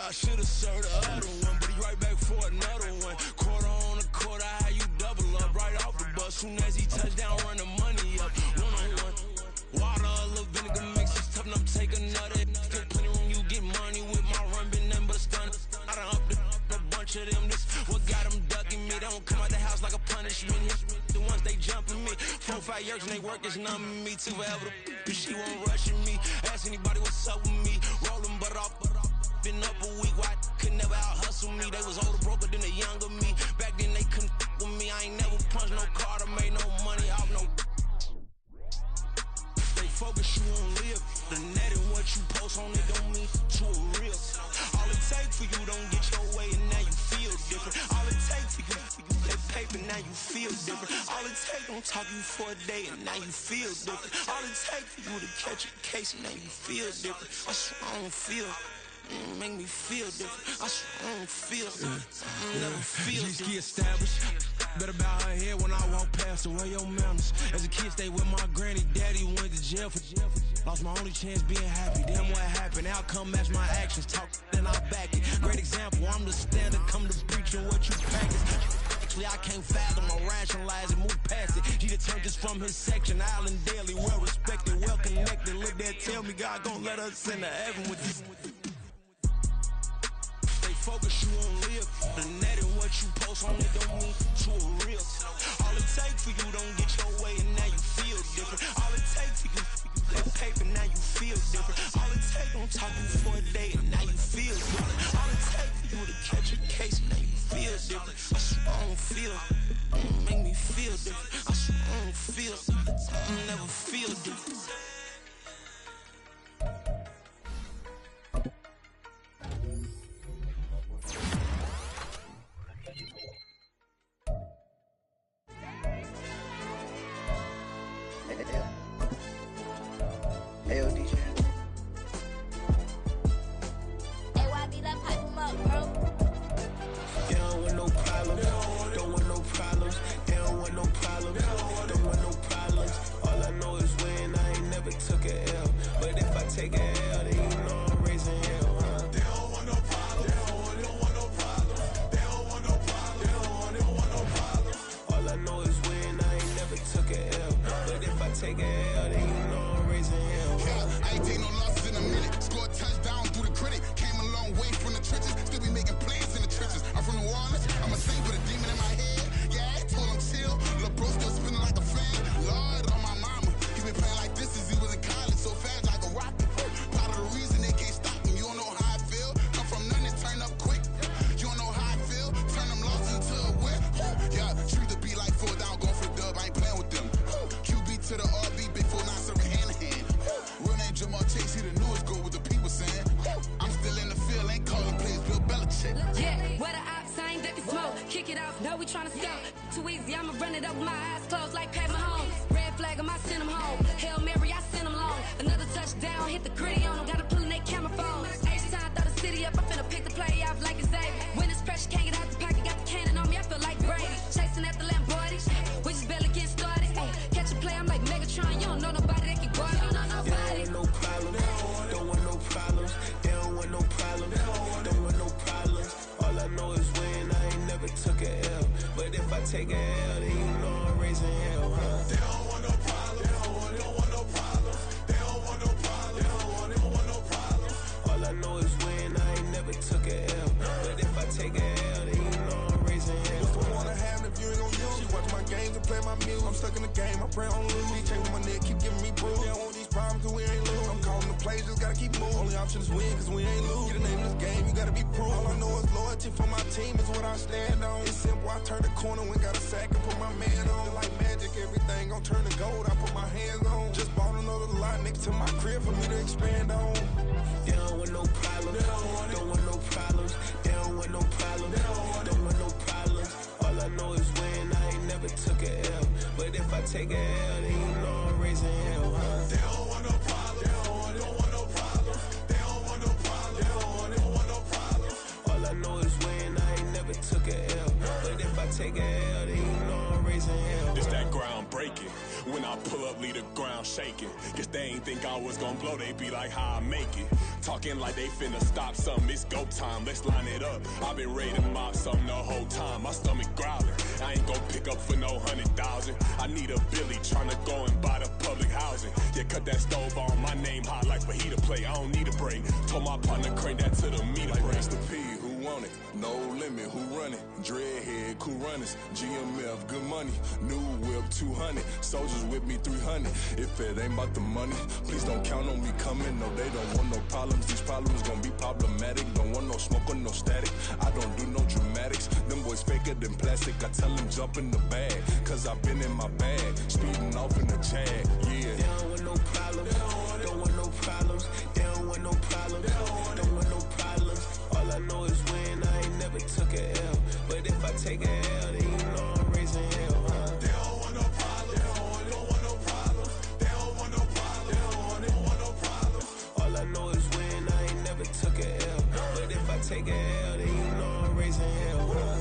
Speaker 6: I should have served the other one, but he right back for another one. Quarter on a quarter, how you double up right off the bus. Soon as he touch down, run the money up. One-on-one. Water, a little vinegar mix, it's tough enough to take another. Still plenty room, you get money with my run, been nothing but a stun. I done up a bunch of them. This what got them ducking me. They don't come out the house like a punishment. The ones they jumping me. 4 or 5 years and they work is numbing me. Too forever, she won't rushing me. Ask anybody what's up with me. Rolling butt off. Been up a week, why could never out hustle me? They was older, broker than the younger me. Back then they couldn't with me. I ain't never punched no card or made no money off no. They focus you on live. The net and what you post on it don't mean to a real. All it takes for you don't get your way and now you feel different. All it takes for you that paper, now you feel different. All it takes don't talk you for a day and now you feel different. All it takes for you to catch a case and now you feel different. I swear I don't feel. Make me feel different. I swear I don't feel. I never feel different. Get established. Better bow her head when I walk past the way your manners. As a kid, stayed with my granny. Daddy went to jail for lost my only chance being happy. Damn, what happened? Outcome match my actions. Talk, then I back it. Great example. I'm the standard. Come to preach on what you practice. Actually, I can't fathom or rationalize and move past it. He turned this from his section. Island Daily, well respected, well connected. Look there, tell me God gon' let us into heaven with this. Focus you on live. The net and what you post on it don't mean to a real. All it takes for you don't get your way and now you feel different. All it takes for you that paper, now you feel different. All it takes don't talk you for a day and now you feel different. All it takes for you to catch a case and now you feel different. I swear I don't feel. Make me feel different. I swear I don't feel. I never feel different.
Speaker 1: off, no, we tryna score. Too easy, I'ma run it up with my eyes closed like Pat Mahomes. Red flag, I send them home. Hail Mary, I send them long. Another touchdown, hit the gritty on them. Gotta pull in they camera phones. H-time, throw the city up, I'm finna pick the play off like it's Xavier. When it's pressure, can't get out the pocket, got the cannon on me, I feel like Brady. Chasing at the Lamborghini, we just barely getting started. Ay, catch a play, I'm like Megatron, you don't know nobody that can guard. You don't know nobody.
Speaker 6: No problem, don't want no problems. They don't want no problems, don't want no problems. All I know is win, I ain't never took a L. But if I take a L, then you know I'm raising hell, huh? They don't want no problems, don't want no problems. They don't want no problems, don't want no problems. All I know is win, I ain't never took a L. But if I take a L, then you know I'm raising hell.
Speaker 7: What's the one I have if you ain't gon' use? She watch my games and play my music. I'm stuck in the game, I pray on lose. He changing my neck, keep giving me bruise. They don't want these problems cause we ain't lose. I'm calling the plays, just gotta keep moving. Only option is win cause we ain't lose. Get a name in this game, you gotta be proved. All I know is loyalty for my team is what I stand on. It's simple, I turn the corner when got a sack and put my man on. Like magic, everything gon' turn to gold, I put my hands on. Just bought another lot next to my crib for me to expand on.
Speaker 6: They don't want no problems, don't want no problems. They don't want no problems, don't want no problems. All I know is win, I ain't never took a L. But if I take a L, then you know I'm raising hell, huh? They don't want no problems, don't want no problems. They don't want no problems, don't want no problems. All I know is win, I ain't never took a L. But if I take a L, then you know I'm raising hell.
Speaker 8: It's that ground breaking. When I pull up, leave the ground shaking. Guess they ain't think I was gonna blow, they be like, how I make it. Talking like they finna stop something, it's go time, let's line it up. I've been ready to mob something the whole time, my stomach growling. I ain't gon' pick up for no 100,000. I need a Billy tryna go and buy the public housing. Yeah, cut that stove on, my name hot like fajita play, I don't need a break. Told my partner crank that to the meter
Speaker 7: Like
Speaker 8: break.
Speaker 7: Mr. P, who want it? No limit, who run it? Dreadhead, cool runners. GMF, good money. New whip, 200. Soldiers with me, 300. If it ain't about the money, please don't count on me coming. No, they don't want no problems. These problems gon' be problematic. Don't want no smoke or no static. I don't do no dramatics. Them boys faker than plastic. I tell them jump in the bag, cause I've been in my bag. Speeding off in the Jag, yeah.
Speaker 6: They don't want no problems, don't want no problems. They don't want no problems, don't want no problems. All I know is win, I ain't never took a L. But if I take a L, then you know I'm raising hell, huh? They don't want no problems, don't want no problems. They don't want no problems, don't want no problems. All I know is win, I ain't never took a L. But if I take a L, then you know I'm raising hell, huh?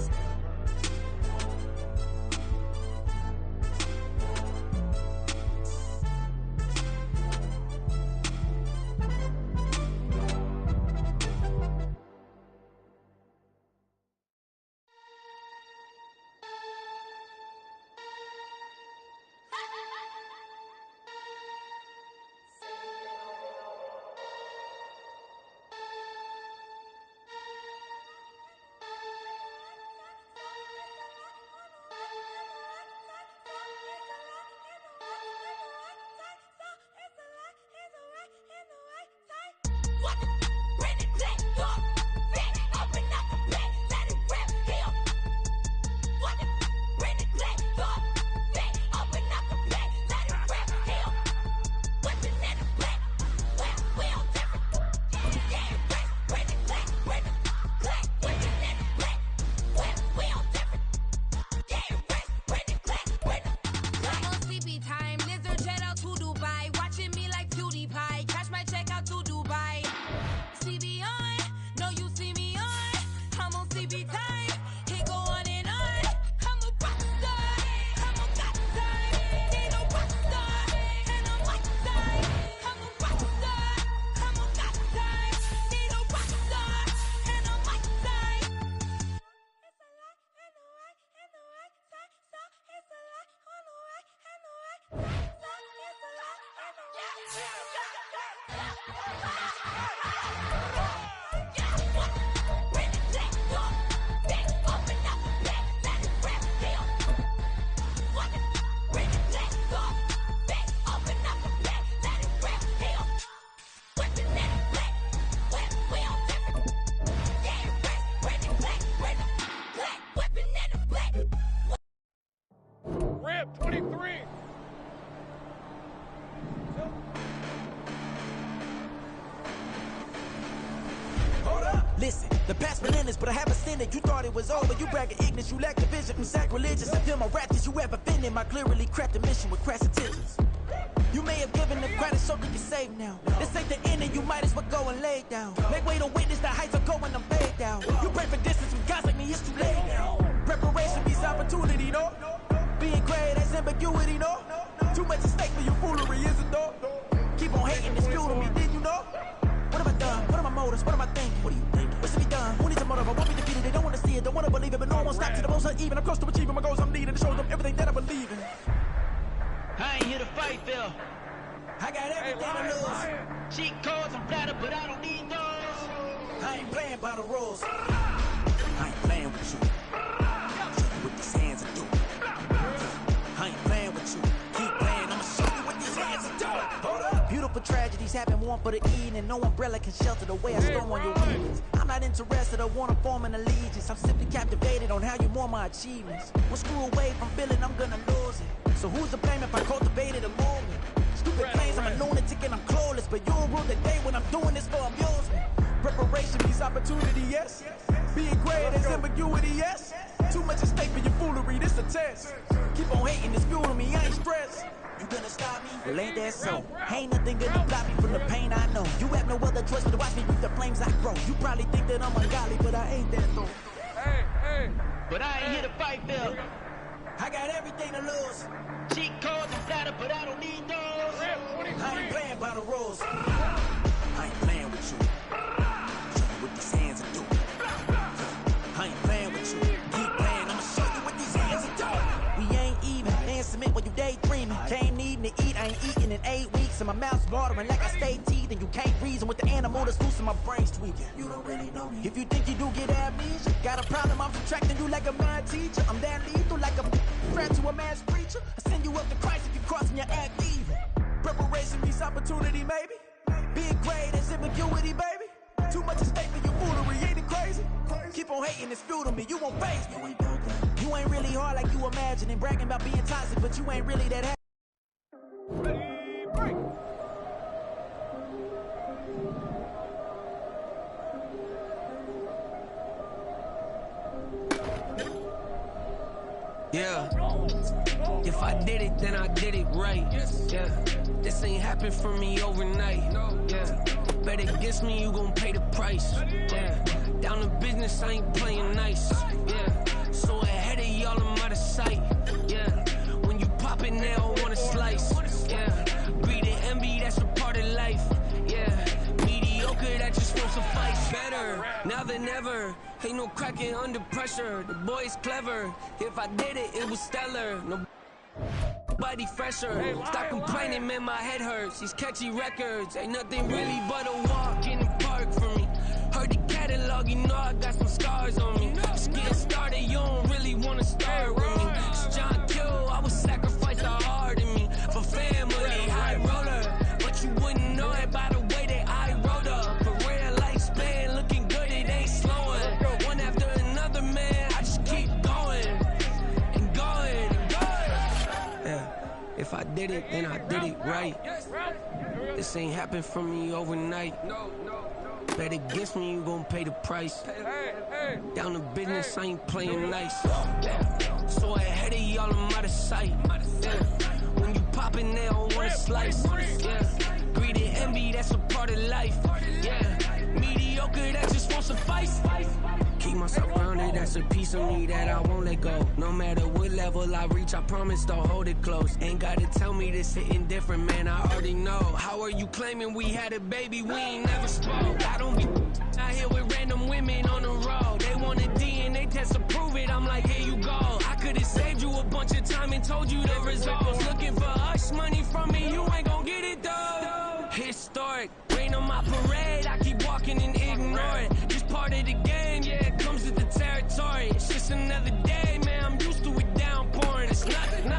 Speaker 9: The past relentless, but I haven't seen it. You thought it was over. You bragging ignorance. You lack the vision from sacrilegious. And feel my raptors you ever offended. My clearly crafted mission with crass intentions. You may have given the credit so you can save now. This ain't the end and you might as well go and lay down. Make way to witness the heights of going, I'm fade down. You pray for distance with guys like me, it's too late now. Preparation beats opportunity, no? Being great, that's ambiguity, no? Too much at stake for your foolery, is it though? Keep on hating, it's fuel to me, did you know? What have I done? What are my motives? What am I thinking? What do you think? What's to be done? Who needs a motive? I won't be defeated. They don't want to see it, don't want to believe it, but no one won't stop to the most uneven. I'm close to achieving my goals, I'm needing to show them everything that I believe in.
Speaker 10: I ain't here to fight, Phil.
Speaker 9: I got everything to lose.
Speaker 10: Cheat codes, I'm flattered, but I don't need those.
Speaker 9: I ain't playing by the rules. I ain't playing with you. With these hands I do. I ain't playing with you. Keep playing, I'ma show you what these hands are doing. Hold up. Beautiful tragedies happen, one for the eating, and no umbrella can shelter the way I storm on your weakness. I'm not interested, I wanna form an allegiance. I'm simply captivated on how you more my achievements. One screw away from feeling I'm gonna lose it. So who's to blame if I cultivated a movement? Stupid claims I'm a lunatic and I'm clueless, but you'll rule the day when I'm doing this for amusement. Preparation means opportunity, yes. Being great is ambiguity, yes. Too much at stake for your foolery, this a test. Keep on hating, it's fuel to me, I ain't stressed. You gonna stop me? Well, ain't that so? Ain't nothing gonna block me from the pain I know. You have no other choice but to watch me reap the flames I grow. You probably think that I'm ungodly, but I ain't that though.
Speaker 10: But I ain't here to fight, Phil.
Speaker 9: I got everything to lose.
Speaker 10: Cheat codes, I'm flattered, but I don't need those.
Speaker 9: I ain't playing by the rules. I ain't playing with you. With these hands I do. I ain't playing with you. Keep playing, I'ma show you what these hands are doing. We ain't even. They ain't submit while you daydreaming. Came needing to eat, I ain't eating in 8 weeks. And my mouth's watering like I stay teething. You can't reason with the animal that's loose and my brain's tweaking. You don't really know me. If you think you do get amnesia, got a problem, I'm subtracting you like a mind teacher. I'm that lethal like a threat to a man's preacher. I send you up to Christ if you crossing your act evil. Preparation means opportunity, maybe. Being great is ambiguity, baby. Too much at stake for your foolery, ain't it crazy? Keep on hating, it's fuel to me, you won't face me. You ain't really hard like you imagine and bragging about being toxic, but you ain't really that happy.
Speaker 11: Yeah, if I did it, then I did it right. Yeah, this ain't happened for me overnight. Yeah, bet against me, you gon' pay the price. Yeah, down to business, I ain't playing nice. Yeah, so ahead of y'all, I'm out of sight. Yeah, when you pop it, they don't wanna slice. Yeah, greed and envy, that's a part of life. Yeah, mediocre, that just won't suffice. Better now than ever. Ain't no cracking under pressure. The boy's clever. If I did it, it was stellar. Nobody fresher. Stop complaining, man, my head hurts. These catchy records ain't nothing really but a walk in the park for me. Heard the catalog, you know I got some scars on me. Just getting started, you don't really wanna start with me. It's John Kill, I would sacrifice the heart in me for family. High roller, but you wouldn't know it by the way that I wrote up. A real lifespan, looking good, it ain't slowing. One after another, man, I just keep going and going and going. Yeah, if I did it, then I did it right. This ain't happened for me overnight. Bet against me, you gon' pay the price. Down to business, I ain't playing nice. Yeah. So ahead of y'all, I'm out of sight. Yeah. When you poppin', they don't wanna slice. Yeah. Greed and envy, that's a part of life. Yeah. Mediocre, that just won't suffice. Keep myself grounded, that's a piece of me that I won't let go. No matter what level I reach, I promise to hold it close. Ain't gotta tell me this hitting different, man, I already know. How are you claiming we had a baby, we ain't never spoke? I don't be out here with random women on the road. They want a DNA test to prove it, I'm like, here you go. I could've saved you a bunch of time and told you the results. Looking for hush money from me, you ain't gon' get it though. Historic, rain on my parade, I keep walking and ignore it. Just part of the game, yeah, it comes with the territory. It's just another day, man, I'm used to it downpouring. It's nothing.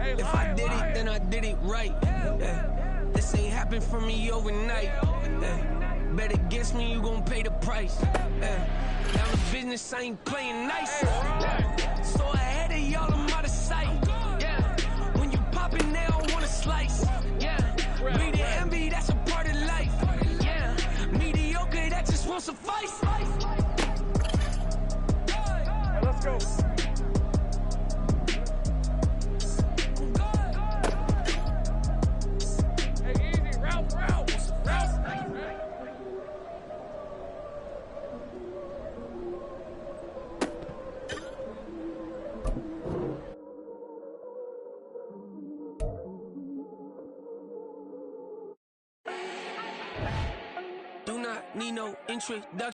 Speaker 11: If I did it, then I did it right. Yeah. This ain't happened for me overnight. Yeah. Bet against me, you gon' pay the price. Yeah. Down to business, I ain't playing nice. Yeah. So ahead of y'all, I'm out of sight. Yeah. When you poppin', they don't wanna slice. Yeah. Greed and envy, that's a part of life. Yeah. Mediocre, that just won't suffice. need no introduction.